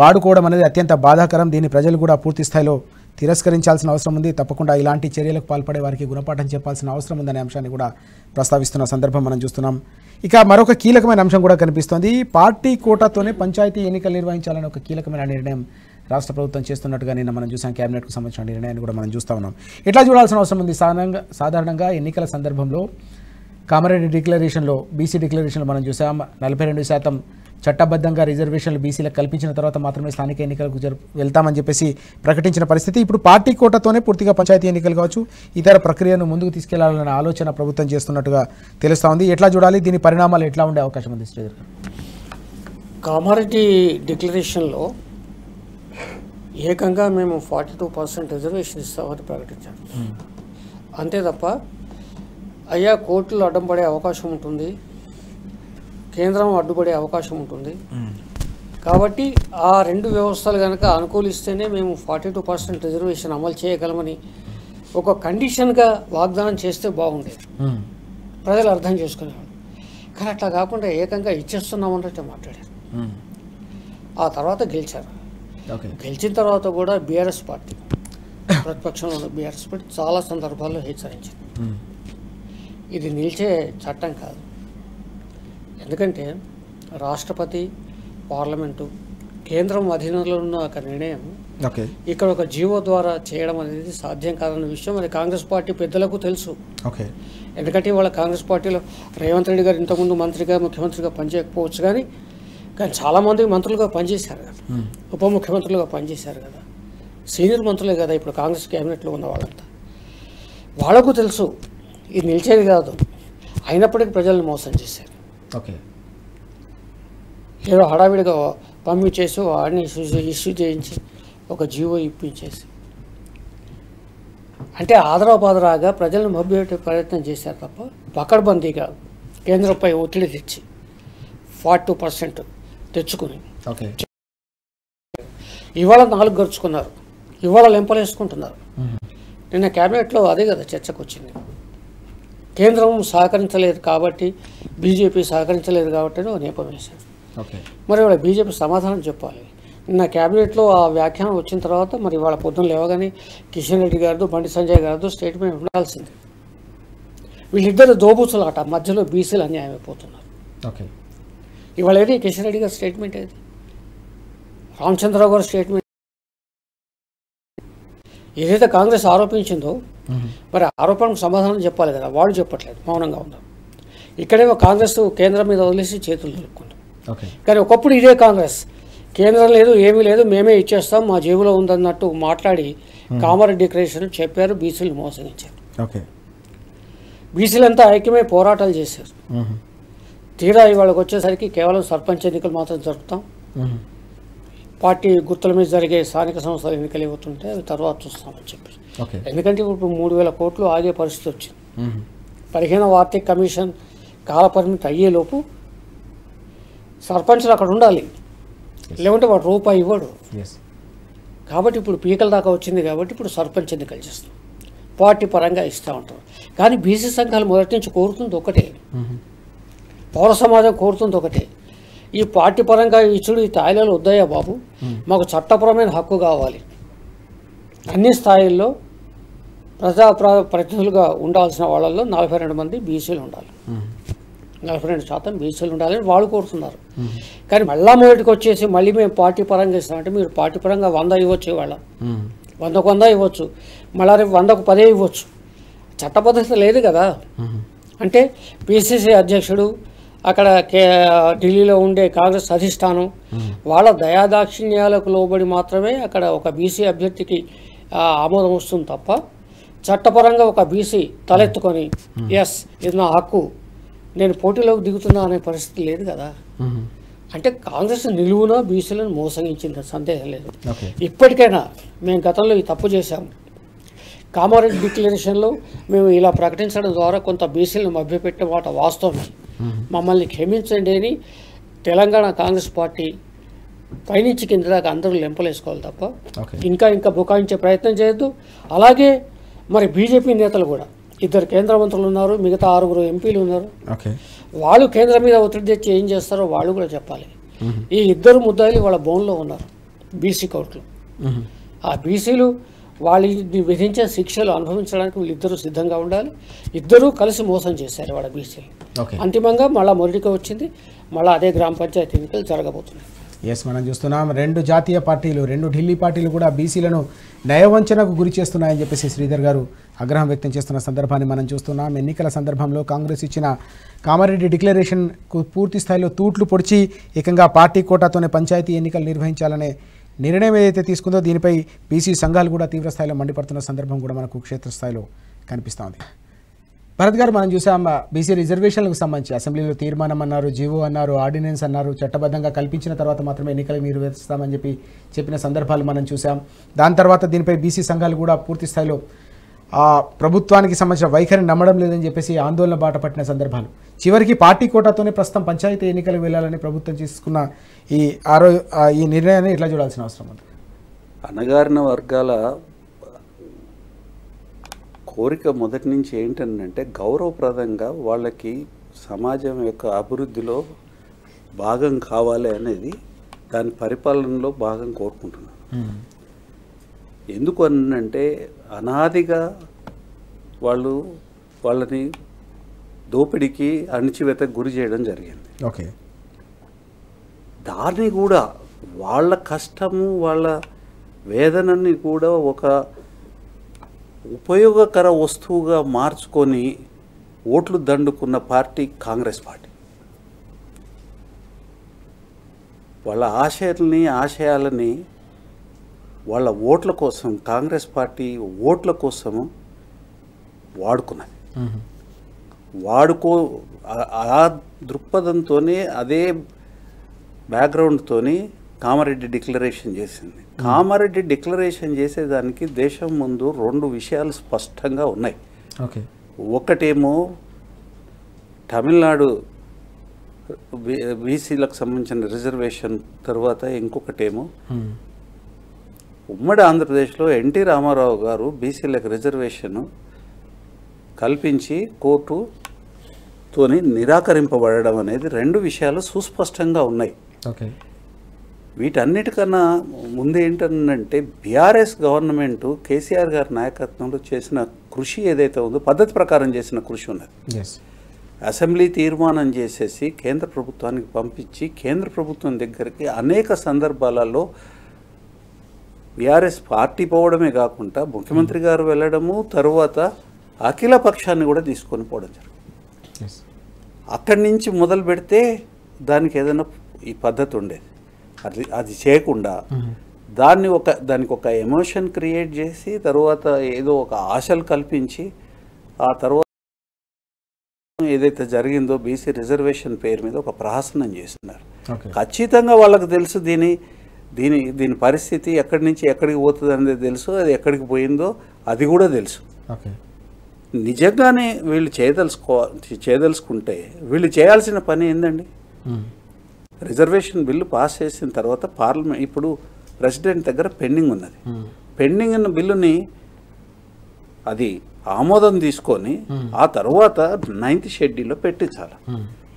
వాడుకోవడం అనేది అత్యంత బాధాకరం. దీన్ని ప్రజలు కూడా పూర్తి స్థాయిలో తిరస్కరించాల్సిన అవసరం ఉంది. తప్పకుండా ఇలాంటి చర్యలకు పాల్పడే వారికి గుణపాఠం చెప్పాల్సిన అవసరం ఉందనే అంశాన్ని కూడా ప్రస్తావిస్తున్న సందర్భం మనం చూస్తున్నాం. ఇక మరొక కీలకమైన అంశం కూడా కనిపిస్తోంది. పార్టీ కోటాతోనే పంచాయతీ ఎన్నికలు నిర్వహించాలని ఒక కీలకమైన నిర్ణయం రాష్ట్ర ప్రభుత్వం చేస్తున్నట్టుగా నిన్న మనం చూసాం. క్యాబినెట్కు సంబంధించిన నిర్ణయాన్ని కూడా మనం చూస్తూ ఉన్నాం. ఎట్లా చూడాల్సిన అవసరం ఉంది? సాధారణంగా ఎన్నికల సందర్భంలో కామారెడ్డి డిక్లరేషన్లో, బీసీ డిక్లరేషన్లో మనం చూసాం 42% చట్టబద్ధంగా రిజర్వేషన్లు బీసీలకు కల్పించిన తర్వాత మాత్రమే స్థానిక ఎన్నికలకు వెళ్తామని చెప్పేసి ప్రకటించిన పరిస్థితి. ఇప్పుడు పార్టీ కోటాతోనే పూర్తిగా పంచాయతీ ఎన్నికలు కావచ్చు, ఇతర ప్రక్రియను ముందుకు తీసుకెళ్లాలన్న ఆలోచన ప్రభుత్వం చేస్తున్నట్టుగా తెలుస్తూ ఉంది. ఎట్లా చూడాలి? దీని పరిణామాలు ఎట్లా ఉండే అవకాశం ఉంది? శ్రీధర్ గారు, కామారెడ్డి డిక్లరేషన్లో ఏకంగా మేము 42% రిజర్వేషన్ ఇస్తామని ప్రకటించారు. అంతే తప్ప అయ్యా కోర్టులు అడ్డం పడే అవకాశం ఉంటుంది, కేంద్రం అడ్డుపడే అవకాశం ఉంటుంది, కాబట్టి ఆ రెండు వ్యవస్థలు కనుక అనుకూలిస్తేనే మేము 42% రిజర్వేషన్ అమలు చేయగలమని ఒక కండిషన్గా వాగ్దానం చేస్తే బాగుండేది, ప్రజలు అర్థం చేసుకునేవాళ్ళు. కానీ అట్లా కాకుండా ఏకంగా ఇచ్చేస్తున్నామన్నట్టే మాట్లాడారు. ఆ తర్వాత గెలిచారు. గెలిచిన తర్వాత కూడా బీఆర్ఎస్ పార్టీ, ప్రతిపక్షంలో ఉన్న బీఆర్ఎస్ పార్టీ చాలా సందర్భాల్లో హెచ్చరించింది, ఇది నిలిచే చట్టం కాదు. ఎందుకంటే రాష్ట్రపతి, పార్లమెంటు, కేంద్రం అధీనంలో ఉన్న ఒక నిర్ణయం ఇక్కడ ఒక జీవో ద్వారా చేయడం అనేది సాధ్యం కాదన్న విషయం అది కాంగ్రెస్ పార్టీ పెద్దలకు తెలుసు. ఎందుకంటే వాళ్ళ కాంగ్రెస్ పార్టీలో రేవంత్ రెడ్డి గారు ఇంతకుముందు మంత్రిగా, ముఖ్యమంత్రిగా పనిచేయకపోవచ్చు, కానీ చాలామంది మంత్రులుగా పనిచేశారు కదా, ఉప ముఖ్యమంత్రులుగా పనిచేశారు కదా, సీనియర్ మంత్రులే కదా ఇప్పుడు కాంగ్రెస్ క్యాబినెట్లో ఉన్న వాళ్ళంతా. వాళ్లకు తెలుసు ఇది నిలిచేది కాదు, అయినప్పటికీ ప్రజల్ని మోసం చేశారు. ఏదో హడావిడిగా పంపించేసి వాడిని ఇష్యూ చేయించి ఒక జీవో ఇప్పించేసి అంటే ఆదరాబాదరాగా ప్రజలను మభ్యపెట్టే ప్రయత్నం చేశారు తప్ప పకడ్బందీగా కేంద్రంపై ఒత్తిడి తెచ్చి 42% తెచ్చుకుని ఇవాళ 4 గడుచుకున్నారు, ఇవాళ లెంపలేసుకుంటున్నారు. నిన్న క్యాబినెట్లో అదే కదా చర్చకు వచ్చింది. కేంద్రం సహకరించలేదు కాబట్టి, బీజేపీ సహకరించలేదు కాబట్టి ఒక నేపం వేశారు. మరి వాళ్ళ బీజేపీ సమాధానం చెప్పాలి. నిన్న క్యాబినెట్లో ఆ వ్యాఖ్యానం వచ్చిన తర్వాత మరి వాళ్ళ పొద్దున్న లేవగానే కిషన్ రెడ్డి గారితో, బండి సంజయ్ గారితో స్టేట్మెంట్ ఉండాల్సింది. వీళ్ళిద్దరు దోబూచులాట, మధ్యలో బీసీలు అన్యాయం అయిపోతున్నారు. ఇవాళ ఏది కిషన్ రెడ్డి గారి స్టేట్మెంట్, ఏది రామచంద్రరావు గారి స్టేట్మెంట్, ఏదైతే కాంగ్రెస్ ఆరోపించిందో మరి ఆరోపణకు సమాధానం చెప్పాలి కదా, వాళ్ళు చెప్పట్లేదు, మౌనంగా ఉన్నారు. ఇక్కడేమో కాంగ్రెస్ కేంద్రం మీద వదిలేసి చేతులు దులుపుకుంటాం. కానీ ఒకప్పుడు ఇదే కాంగ్రెస్ కేంద్రం లేదు, ఏమీ లేదు, మేమే ఇచ్చేస్తాం, మా జేబులో ఉందన్నట్టు మాట్లాడి కామారెడ్డి డిక్లరేషన్ చెప్పారు, బీసీలు మోసగించారు. బీసీలంతా ఐక్యమై పోరాటాలు చేశారు. తీరా ఇవాళకి వచ్చేసరికి కేవలం సర్పంచ్ ఎన్నికలు మాత్రం జరుపుతాం, పార్టీ గుర్తుల మీద జరిగే స్థానిక సంస్థల ఎన్నికలు ఇవ్వతుంటే అవి తర్వాత చూస్తామని చెప్పి. ఎందుకంటే ఇప్పుడు 3,000 కోట్లు ఆగే పరిస్థితి వచ్చింది. 15వ ఆర్థిక కమిషన్ కాలపరిమితి అయ్యేలోపు సర్పంచ్లు అక్కడ ఉండాలి, లేకుంటే వాడు రూపాయి ఇవ్వడు. కాబట్టి ఇప్పుడు పీకల దాకా వచ్చింది కాబట్టి ఇప్పుడు సర్పంచ్ ఎన్నికలు చేస్తాం, పార్టీ పరంగా ఇస్తూ ఉంటారు. కానీ బీసీ సంఘాలు మొదటి నుంచి కోరుతుంది ఒకటే, పౌర సమాజం కోరుతుంది ఒకటే, ఈ పార్టీ పరంగా ఇచ్చుడు ఈ తాయిలాలు వద్దయ్యా బాబు, మాకు చట్టపరమైన హక్కు కావాలి. అన్ని స్థాయిల్లో ప్రతినిధులుగా ఉండాల్సిన వాళ్ళల్లో 42 మంది బీసీలు ఉండాలి, 42% బీసీలు ఉండాలని వాళ్ళు కోరుతున్నారు. కానీ మళ్ళా మొదటికి వచ్చేసి మళ్ళీ మేము పార్టీ పరంగా ఇస్తామంటే మీరు పార్టీ పరంగా 100 ఇవ్వచ్చు, ఇవాళ 100కు 100 ఇవ్వచ్చు, మళ్ళీ రేపు 100కు 10 ఇవ్వచ్చు, చట్టబద్ధత లేదు కదా. అంటే పిసిసి అధ్యక్షుడు, అక్కడ ఢిల్లీలో ఉండే కాంగ్రెస్ అధిష్టానం వాళ్ళ దయాదాక్షిణ్యాలకు లోబడి మాత్రమే అక్కడ ఒక బీసీ అభ్యర్థికి ఆమోదం వస్తుంది తప్ప చట్టపరంగా ఒక బీసీ తలెత్తుకొని ఎస్ ఇది నా హక్కు, నేను పోటీలోకి దిగుతున్నా అనే పరిస్థితి లేదు కదా. అంటే కాంగ్రెస్ నిలువున బీసీలను మోసగించింది, సందేహం లేదు. ఓకే. ఇప్పటికైనా మేము గతంలో ఈ తప్పు చేశాము. కామారెడ్డి డిక్లరేషన్లో మేము ఇలా ప్రకటించడం ద్వారా కొంత బీసీలను మభ్యపెట్టే మాట వాస్తవమే. మమ్మల్ని క్షమించండి అని తెలంగాణ కాంగ్రెస్ పార్టీ పైనుంచి కింద దాకా అందరూ లెంపలేసుకోవాలి తప్ప ఇంకా బుకాయించే ప్రయత్నం చేయొద్దు. అలాగే మరి బీజేపీ నేతలు కూడా 2 కేంద్ర మంత్రులు ఉన్నారు, మిగతా 6 ఎంపీలు ఉన్నారు. వాళ్ళు కేంద్రం మీద ఒత్తిడి తెచ్చి ఏం చేస్తారో వాళ్ళు కూడా చెప్పాలి. ఈ 2 ముద్దాయిలు వాళ్ళ బోన్లో ఉన్నారు బీసీ కోర్టులో. ఆ బీసీలు వాళ్ళు విధించే శిక్షలు అనుభవించడానికి వీళ్ళిద్దరూ సిద్ధంగా ఉండాలి. 2 కలిసి మోసం చేశారు వాళ్ళ బీసీలు. అంతిమంగా మళ్ళీ మొదటికి వచ్చింది, మళ్ళీ అదే గ్రామ పంచాయతీ ఎన్నికలు జరగబోతున్నాయి. మనం చూస్తున్నాం 2 జాతీయ పార్టీలు, 2 ఢిల్లీ పార్టీలు కూడా బీసీలను నయవంచనకు గురి చేస్తున్నాయని చెప్పేసి శ్రీధర్ గారు ఆగ్రహం వ్యక్తం చేస్తున్న సందర్భాన్ని మనం చూస్తున్నాం. ఎన్నికల సందర్భంలో కాంగ్రెస్ ఇచ్చిన కామారెడ్డి డిక్లరేషన్కు పూర్తి స్థాయిలో తూట్లు పొడిచి ఏకంగా పార్టీ కోటాతోనే పంచాయతీ ఎన్నికలు నిర్వహించాలనే నిర్ణయం ఏదైతే తీసుకుందో దీనిపై బీసీ సంఘాలు కూడా తీవ్ర స్థాయిలో మండిపడుతున్న సందర్భం కూడా మనకు క్షేత్రస్థాయిలో కనిపిస్తోంది. భరత్ గారు, మనం చూసాం బీసీ రిజర్వేషన్లకు సంబంధించి అసెంబ్లీలో తీర్మానం అన్నారు, జీవో అన్నారు, ఆర్డినెన్స్ అన్నారు, చట్టబద్ధంగా కల్పించిన తర్వాత మాత్రమే ఎన్నికలు నిర్వహిస్తామని చెప్పిన సందర్భాలు మనం చూసాం. దాని తర్వాత దీనిపై బీసీ సంఘాలు కూడా పూర్తి స్థాయిలో ప్రభుత్వానికి సంబంధించిన వైఖరిని నమ్మడం లేదని చెప్పేసి ఆందోళన బాట పట్టిన సందర్భాలు. చివరికి పార్టీ కోటాతోనే ప్రస్తుతం పంచాయతీ ఎన్నికలకు వెళ్ళాలని ప్రభుత్వం తీసుకున్న ఈ నిర్ణయాన్ని ఎట్లా చూడాల్సిన అవసరం ఉంది? అణగారిన వర్గాల కోరిక మొదటి నుంచి ఏంటంటే గౌరవప్రదంగా వాళ్ళకి సమాజం యొక్క అభివృద్ధిలో భాగం కావాలి అనేది దాని పరిపాలనలో భాగం కోరుకుంటున్నాను. ఎందుకు అనంటే అనాదిగా వాళ్ళని దోపిడీకి అణిచివేతకు గురి చేయడం జరిగింది. ఓకే. దాన్ని కూడా వాళ్ళ కష్టము వాళ్ళ వేదనని కూడా ఒక ఉపయోగకర వస్తువుగా మార్చుకొని ఓట్లు దండుకున్న పార్టీ కాంగ్రెస్ పార్టీ. వాళ్ళ ఆశయాలని వాళ్ళ ఓట్ల కోసం కాంగ్రెస్ పార్టీ ఓట్ల కోసము వాడుకున్నది. ఆ దృక్పథంతోనే అదే బ్యాక్గ్రౌండ్తోని కామారెడ్డి డిక్లరేషన్ చేసింది. కామారెడ్డి డిక్లరేషన్ చేసేదానికి దేశం ముందు 2 విషయాలు స్పష్టంగా ఉన్నాయి. ఒకటేమో తమిళనాడు బీసీలకు సంబంధించిన రిజర్వేషన్, తర్వాత ఇంకొకటేమో ఉమ్మడి ఆంధ్రప్రదేశ్లో ఎన్టీ రామారావు గారు బీసీలకు రిజర్వేషన్ కల్పించి కోర్టుతోని నిరాకరింపబడడం అనేది 2 విషయాలు సుస్పష్టంగా ఉన్నాయి. వీటన్నిటికన్నా ముందు ఏంటంటే బీఆర్ఎస్ గవర్నమెంట్ కేసీఆర్ గారి నాయకత్వంలో చేసిన కృషి ఏదైతే ఉందో పద్ధతి ప్రకారం చేసిన కృషి ఉన్నది. అసెంబ్లీ తీర్మానం చేసేసి కేంద్ర ప్రభుత్వానికి పంపించి కేంద్ర ప్రభుత్వం దగ్గరికి అనేక సందర్భాలలో బీఆర్ఎస్ పార్టీ పోవడమే కాకుండా ముఖ్యమంత్రి గారు వెళ్ళడము, తరువాత అఖిల పక్షాన్ని కూడా తీసుకొని పోవడం జరిగింది. అక్కడి నుంచి మొదలు పెడితే దానికి ఏదైనా ఈ పద్ధతి ఉండేది. అది చేయకుండా దానికి ఒక ఎమోషన్ క్రియేట్ చేసి తర్వాత ఏదో ఒక ఆశలు కల్పించి ఆ తర్వాత ఏదైతే జరిగిందో బీసీ రిజర్వేషన్ పేరు మీద ఒక ప్రహసనం చేస్తున్నారు. ఖచ్చితంగా వాళ్ళకు తెలుసు దీని పరిస్థితి ఎక్కడి నుంచి ఎక్కడికి పోతుంది అనేది తెలుసు, అది ఎక్కడికి పోయిందో అది కూడా తెలుసు. నిజంగానే వీళ్ళు చేయదలుచుకుంటే వీళ్ళు చేయాల్సిన పని ఏందండి? రిజర్వేషన్ బిల్లు పాస్ చేసిన తర్వాత పార్లమెంట్ ఇప్పుడు ప్రెసిడెంట్ దగ్గర పెండింగ్ ఉన్నది. పెండింగ్ ఉన్న బిల్లుని అది ఆమోదం తీసుకొని ఆ తర్వాత 9th షెడ్యూల్లో పెట్టించాలి.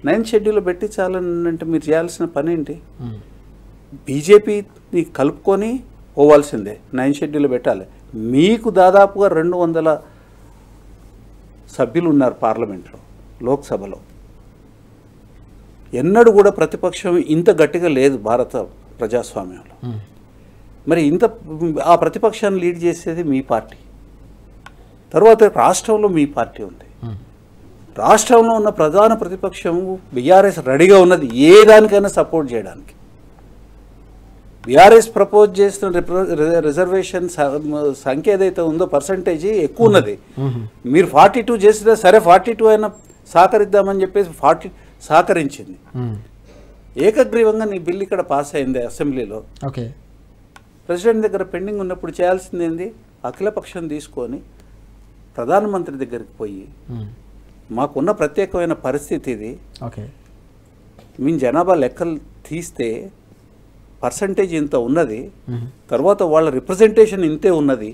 9th షెడ్యూల్లో పెట్టించాలని అంటే మీరు చేయాల్సిన పని ఏంటి? బీజేపీని కలుపుకొని పోవాల్సిందే. 9th షెడ్యూల్లో పెట్టాలి. మీకు దాదాపుగా 200 సభ్యులు ఉన్నారు పార్లమెంట్లో, లోక్సభలో. ఎన్నడూ కూడా ప్రతిపక్షం ఇంత గట్టిగా లేదు భారత ప్రజాస్వామ్యంలో. మరి ఆ ప్రతిపక్షాన్ని లీడ్ చేసేది మీ పార్టీ. తర్వాత రాష్ట్రంలో మీ పార్టీ ఉంది. రాష్ట్రంలో ఉన్న ప్రధాన ప్రతిపక్షం బీఆర్ఎస్ రెడీగా ఉన్నది ఏ దానికైనా సపోర్ట్ చేయడానికి. బీఆర్ఎస్ ప్రపోజ్ చేసిన రిజర్వేషన్ సంఖ్య ఏదైతే ఉందో పర్సంటేజ్ ఎక్కువ ఉన్నది. మీరు 42 చేసినా సరే 42 అయినా సహకరిద్దామని చెప్పేసి 40 సహకరించింది. ఏకగ్రీవంగా నీ బిల్లు ఇక్కడ పాస్ అయింది అసెంబ్లీలో. ఓకే. ప్రెసిడెంట్ దగ్గర పెండింగ్ ఉన్నప్పుడు చేయాల్సింది ఏంది? అఖిలపక్షం తీసుకొని ప్రధానమంత్రి దగ్గరికి పోయి మాకున్న ప్రత్యేకమైన పరిస్థితి ఇది, ఓకే, మేము జనాభా లెక్కలు తీస్తే పర్సంటేజ్ ఇంత ఉన్నది, తర్వాత వాళ్ళ రిప్రజెంటేషన్ ఇంతే ఉన్నది,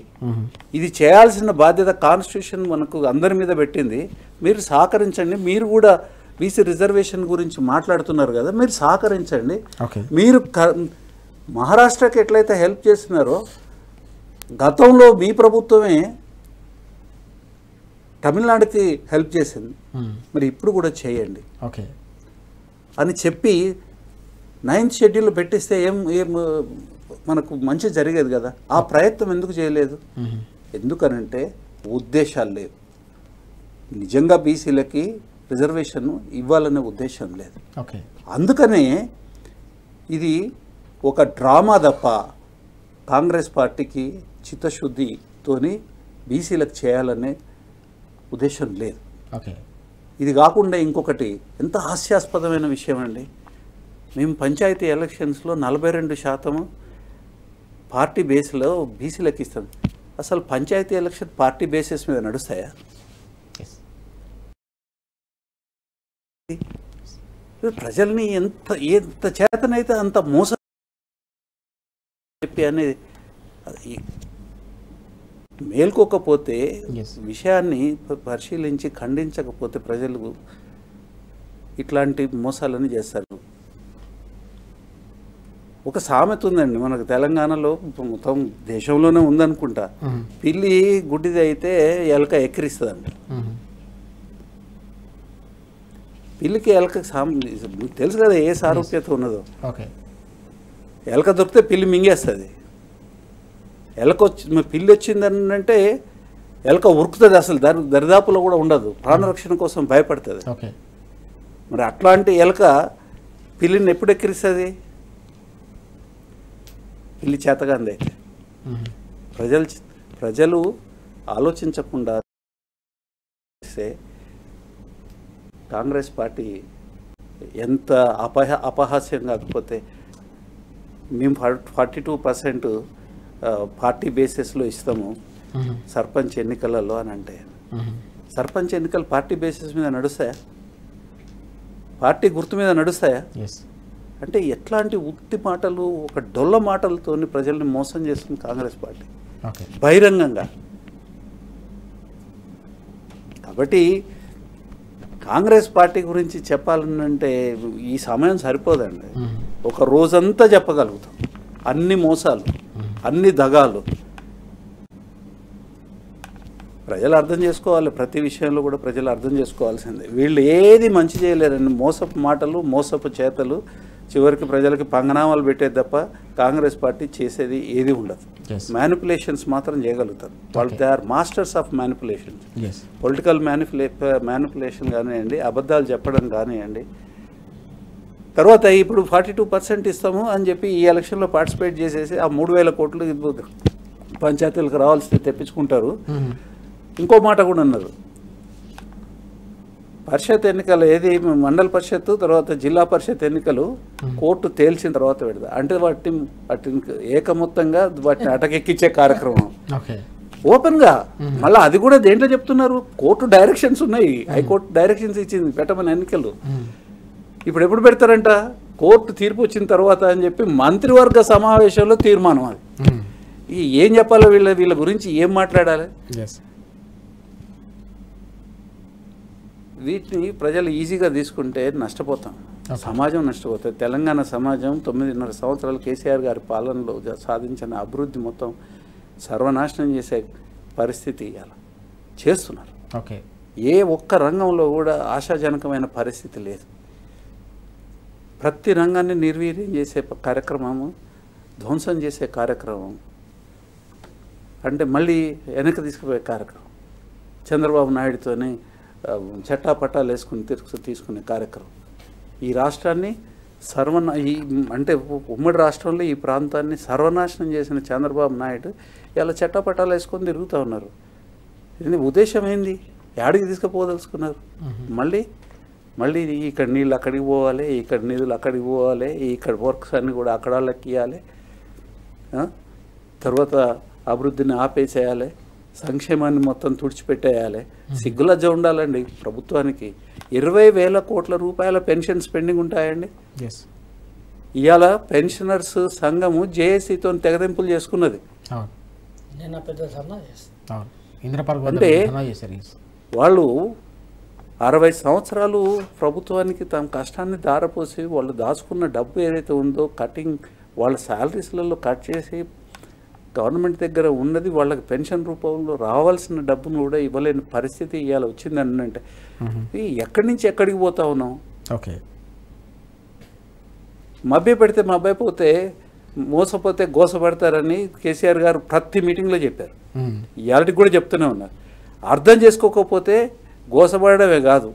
ఇది చేయాల్సిన బాధ్యత కాన్స్టిట్యూషన్ మనకు అందరి మీద పెట్టింది, మీరు సహకరించండి, మీరు కూడా బీసీ రిజర్వేషన్ గురించి మాట్లాడుతున్నారు కదా, మీరు సహకరించండి. మీరు మహారాష్ట్రకి ఎట్లయితే హెల్ప్ చేస్తున్నారో గతంలో మీ ప్రభుత్వమే తమిళనాడుకి హెల్ప్ చేసింది, మరి ఇప్పుడు కూడా చేయండి ఓకే అని చెప్పి 9th షెడ్యూల్ పెట్టిస్తే ఏం మనకు మంచి జరిగేది కదా. ఆ ప్రయత్నం ఎందుకు చేయలేదు? ఎందుకనంటే ఉద్దేశాలు లేవు. నిజంగా బీసీలకి రిజర్వేషన్ ఇవ్వాలనే ఉద్దేశం లేదు. ఓకే. అందుకనే ఇది ఒక డ్రామా తప్ప కాంగ్రెస్ పార్టీకి చిత్తశుద్ధితోని బీసీలకు చేయాలనే ఉద్దేశం లేదు. ఓకే. ఇది కాకుండా ఇంకొకటి ఎంత హాస్యాస్పదమైన విషయం అండి. మేము పంచాయతీ ఎలక్షన్స్లో 42% పార్టీ బేస్లో బీసీలకు ఇస్తాం. అసలు పంచాయతీ ఎలక్షన్ పార్టీ బేసిస్ మీద నడుస్తాయా? ప్రజల్ని ఎంత చేతనైతే అంత మోసం చెప్పి అనేది మేల్కోకపోతే, విషయాన్ని పరిశీలించి ఖండించకపోతే ప్రజలు ఇట్లాంటి మోసాలని చేస్తారు. ఒక సామెత ఉందండి మనకు తెలంగాణలో, మొత్తం దేశంలోనే ఉందనుకుంటా, పిల్లి గుడ్డిది అయితే ఎలక ఎక్కిరిస్తుందండి. పిల్లికి ఎలకకి మీకు తెలుసు కదా ఏ సారూప్యత ఉన్నదో. ఎలక దొరికితే పిల్లి మింగేస్తుంది. పిల్లి వచ్చిందని అంటే ఎలక ఉరుకుతుంది, అసలు దరిదాపులో కూడా ఉండదు, ప్రాణరక్షణ కోసం భయపడుతుంది. మరి అట్లాంటి ఎలక పిల్లిని ఎప్పుడు ఎక్కిరిస్తుంది? పిల్లి చేతగాంది అయితే. ప్రజలు ఆలోచించకుండా కాంగ్రెస్ పార్టీ ఎంత అపహాస్యం కాకపోతే, మేము 42% పార్టీ బేసిస్లో ఇస్తాము సర్పంచ్ ఎన్నికలలో అని అంటే, సర్పంచ్ ఎన్నికలు పార్టీ బేసిస్ మీద నడుస్తాయా? పార్టీ గుర్తు మీద నడుస్తాయా? అంటే ఎట్లాంటి ఉత్తి మాటలు, ఒక డొల్ల మాటలతో ప్రజల్ని మోసం చేస్తుంది కాంగ్రెస్ పార్టీ బహిరంగంగా. కాబట్టి కాంగ్రెస్ పార్టీ గురించి చెప్పాలంటే ఈ సమయం సరిపోదండి. ఒక రోజంతా చెప్పగలుగుతాం. అన్ని మోసాలు, అన్ని దగాలు. ప్రజలు అర్థం చేసుకోవాలి. ప్రతి విషయంలో కూడా ప్రజలు అర్థం చేసుకోవాల్సిందే. వీళ్ళు ఏది మంచి చేయలేరండి. మోసపు మాటలు, మోసపు చేతలు, చివరికి ప్రజలకి పంగనామాలు పెట్టేది తప్ప కాంగ్రెస్ పార్టీ చేసేది ఏది ఉండదు. మ్యానిపులేషన్స్ మాత్రం చేయగలుగుతారు వాళ్ళు. They are masters of manipulation. Political manipulation కానివ్వండి, అబద్ధాలు చెప్పడం కానివ్వండి. తర్వాత ఇప్పుడు 42% ఇస్తాము అని చెప్పి ఈ ఎలక్షన్లో పార్టిసిపేట్ చేసేసి ఆ 3,000 కోట్లు పంచాయతీలకు రావాల్సి తెప్పించుకుంటారు. ఇంకో మాట కూడా అన్నారు, పరిషత్ ఎన్నికలు ఏది మండల పరిషత్తు తర్వాత జిల్లా పరిషత్ ఎన్నికలు కోర్టు తేల్చిన తర్వాత పెడతా అంటే వాటిని ఏకమొత్తంగా వాటిని అటకెక్కించే కార్యక్రమం ఓపెన్గా. మళ్ళీ అది కూడా దేంట్లో చెప్తున్నారు, కోర్టు డైరెక్షన్స్ ఉన్నాయి, హైకోర్టు డైరెక్షన్స్ ఇచ్చింది పెట్టమని ఎన్నికలు. ఇప్పుడు ఎప్పుడు పెడతారంట, కోర్టు తీర్పు వచ్చిన తర్వాత అని చెప్పి మంత్రివర్గ సమావేశంలో తీర్మానం. అది ఏం చెప్పాలో వీళ్ళ గురించి ఏం మాట్లాడాలి? వీటిని ప్రజలు ఈజీగా తీసుకుంటే నష్టపోతాం, సమాజం నష్టపోతుంది. తెలంగాణ సమాజం 9.5 సంవత్సరాలు కేసీఆర్ గారి పాలనలో సాధించిన అభివృద్ధి మొత్తం సర్వనాశనం చేసే పరిస్థితి అలా చేస్తున్నారు. ఏ ఒక్క రంగంలో కూడా ఆశాజనకమైన పరిస్థితి లేదు. ప్రతి రంగాన్ని నిర్వీర్యం చేసే కార్యక్రమము, ధ్వంసం చేసే కార్యక్రమం, అంటే మళ్ళీ వెనక్కి తీసుకుపోయే కార్యక్రమం. చంద్రబాబు నాయుడుతోనే చట్టాపట్టాలు వేసుకుని తీసుకునే కార్యక్రమం. ఈ రాష్ట్రాన్ని అంటే ఉమ్మడి రాష్ట్రంలో ఈ ప్రాంతాన్ని సర్వనాశనం చేసిన చంద్రబాబు నాయుడు ఇలా చట్టాపట్టాలు వేసుకొని తిరుగుతూ ఉన్నారు. ఇది ఉద్దేశం ఏంది? యాడికి తీసుకుపోదలుచుకున్నారు? మళ్ళీ మళ్ళీ ఇక్కడ నీళ్ళు అక్కడికి పోవాలి, ఇక్కడ నిధులు అక్కడికి పోవాలి, ఇక్కడ వర్క్స్ అన్నీ కూడా అక్కడ వాళ్ళకి ఇవ్వాలి, తర్వాత అభివృద్ధిని ఆపేసేయాలి, సంక్షేమాన్ని మొత్తం తుడిచిపెట్టేయాలి. సిగ్గులజ్జ ఉండాలండి ప్రభుత్వానికి. 20,000 కోట్ల రూపాయల పెన్షన్ పెండింగ్ ఉంటాయండి. ఇవాళ పెన్షనర్స్ సంఘము జేఏసీతో తెగదెంపులు చేసుకున్నది. అంటే వాళ్ళు 60 సంవత్సరాలు ప్రభుత్వానికి తమ కష్టాన్ని దారపోసి వాళ్ళు దాచుకున్న డబ్బు ఏదైతే ఉందో కటింగ్ వాళ్ళ శాలరీస్లలో కట్ చేసి గవర్నమెంట్ దగ్గర ఉన్నది వాళ్ళకి పెన్షన్ రూపంలో రావాల్సిన డబ్బును కూడా ఇవ్వలేని పరిస్థితి ఇవాళ వచ్చిందని అంటే ఎక్కడి నుంచి ఎక్కడికి పోతా ఉన్నాం. ఓకే, మభ్య పెడితే మభ్యపోతే మోసపోతే గోసపడతారని కేసీఆర్ గారు ప్రతి మీటింగ్లో చెప్పారు. ఇవాళకి కూడా చెప్తూనే ఉన్నారు. అర్థం చేసుకోకపోతే గోసపడమే కాదు,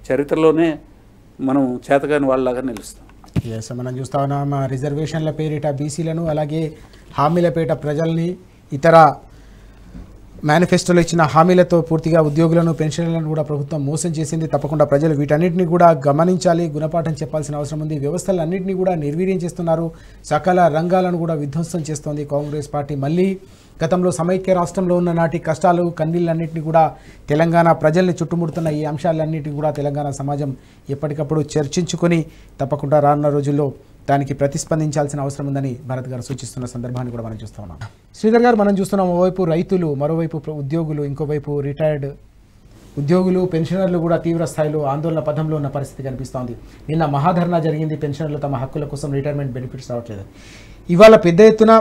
చరిత్రలోనే మనం చేతగాని వాళ్ళలాగా నిలుస్తాం. మనం చూస్తా ఉన్నాం రిజర్వేషన్ల పేరిట బీసీలను, అలాగే హామీల పేరిట ప్రజల్ని, ఇతర మేనిఫెస్టోలో ఇచ్చిన హామీలతో పూర్తిగా ఉద్యోగులను, పెన్షన్లను కూడా ప్రభుత్వం మోసం చేసింది. తప్పకుండా ప్రజలు వీటన్నిటిని కూడా గమనించాలి, గుణపాఠం చెప్పాల్సిన అవసరం ఉంది. వ్యవస్థలన్నింటినీ కూడా నిర్వీర్యం చేస్తున్నారు, సకల రంగాలను కూడా విధ్వంసం చేస్తోంది కాంగ్రెస్ పార్టీ. మళ్ళీ గతంలో సమైక్య రాష్ట్రంలో ఉన్న నాటి కష్టాలు, కన్నీళ్ళన్నింటినీ కూడా తెలంగాణ ప్రజల్ని చుట్టుముడుతున్న ఈ అంశాలన్నింటినీ కూడా తెలంగాణ సమాజం ఎప్పటికప్పుడు చర్చించుకొని తప్పకుండా రానున్న రోజుల్లో దానికి ప్రతిస్పందించాల్సిన అవసరం ఉందని భరత్ గారు సూచిస్తున్న సందర్భాన్ని కూడా మనం చూస్తూ ఉన్నాం. శ్రీధర్ గారు, మనం చూస్తున్నాం ఓవైపు రైతులు, మరోవైపు ఉద్యోగులు, ఇంకోవైపు రిటైర్డ్ ఉద్యోగులు, పెన్షనర్లు కూడా తీవ్ర స్థాయిలో ఆందోళన పథంలో ఉన్న పరిస్థితి కనిపిస్తోంది. నిన్న మహాధర్నా జరిగింది, పెన్షనర్లు తమ హక్కుల కోసం రిటైర్మెంట్ బెనిఫిట్స్ రావట్లేదు. ఇవాళ పెద్ద ఎత్తున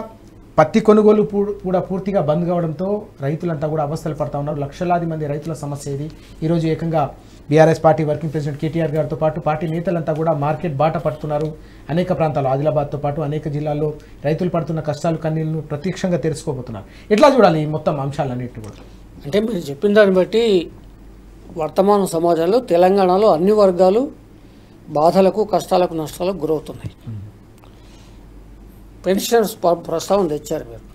పత్తి కొనుగోలు కూడా పూర్తిగా బంద్ కావడంతో రైతులంతా కూడా అవస్థలు పడతా ఉన్నారు. లక్షలాది మంది రైతుల సమస్య ఇది. ఈరోజు ఏకంగా BRS party working president KTR గారితో పాటు పార్టీ నేతలంతా కూడా మార్కెట్ బాట పడుతున్నారు. అనేక ప్రాంతాలు, ఆదిలాబాద్తో పాటు అనేక జిల్లాల్లో రైతులు పడుతున్న కష్టాలు, కన్నీళ్లను ప్రత్యక్షంగా తెలుసుకోబోతున్నారు. ఎట్లా చూడాలి ఈ మొత్తం అంశాలన్నింటినీ కూడా? అంటే మీరు చెప్పిన దాన్ని బట్టి వర్తమాన సమాజంలో తెలంగాణలో అన్ని వర్గాలు బాధలకు, కష్టాలకు, నష్టాలకు గురవుతున్నాయి. పెన్షన్స్ ప్రస్తావన తెచ్చారు మీరు.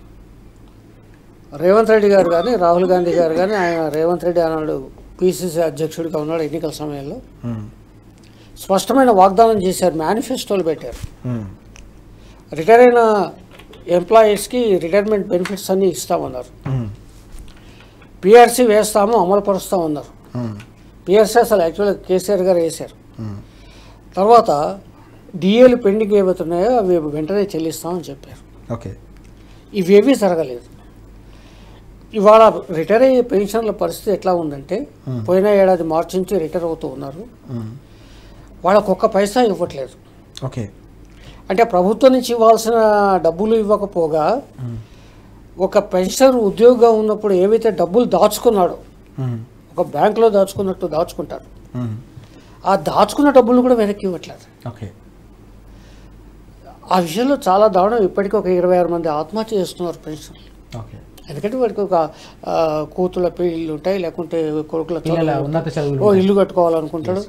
రేవంత్ రెడ్డి గారు కానీ, రాహుల్ గాంధీ గారు కానీ, ఆయన రేవంత్ రెడ్డి అన్నాడు పిసిసి అధ్యక్షుడిగా ఉన్నాడు ఎన్నికల సమయంలో, స్పష్టమైన వాగ్దానం చేశారు, మేనిఫెస్టోలు పెట్టారు. రిటైర్ అయిన ఎంప్లాయీస్కి రిటైర్మెంట్ బెనిఫిట్స్ అన్నీ ఇస్తామన్నారు. పిఆర్సీ వేస్తాము, అమలుపరుస్తామన్నారు. పిఆర్సీ అసలు యాక్చువల్గా కేసీఆర్ గారు వేశారు. తర్వాత డిఏలు పెండింగ్ ఏవైతున్నాయో అవి వెంటనే చెల్లిస్తామని చెప్పారు. ఓకే, ఇవేవీ జరగలేదు. ఇవాళ రిటైర్ అయ్యే పెన్షన్ల పరిస్థితి ఎట్లా ఉందంటే, పోయిన ఏడాది మార్చి నుంచి రిటైర్ అవుతూ ఉన్నారు, వాళ్ళకు ఒక్క పైసా ఇవ్వట్లేదు. ఓకే, అంటే ప్రభుత్వం నుంచి ఇవ్వాల్సిన డబ్బులు ఇవ్వకపోగా ఒక పెన్షనర్ ఉద్యోగిగా ఉన్నప్పుడు ఏవైతే డబ్బులు దాచుకున్నాడో, ఒక బ్యాంకులో దాచుకున్నట్టు దాచుకుంటారు, ఆ దాచుకున్న డబ్బులు కూడా వెనక్కి ఇవ్వట్లేదు. ఓకే, ఆ విషయంలో చాలా దారుణం. ఇప్పటికీ ఒక 26 మంది ఆత్మహత్య చేస్తున్నారు పెన్షన్. ఓకే, ఎందుకంటే వాడికి ఒక కూతుళ్ళ పెళ్ళిళ్ళు ఉంటాయి, లేకుంటే కొడుకుల ఉన్నత చదువులు, ఓ ఇల్లు కట్టుకోవాలనుకుంటాడు.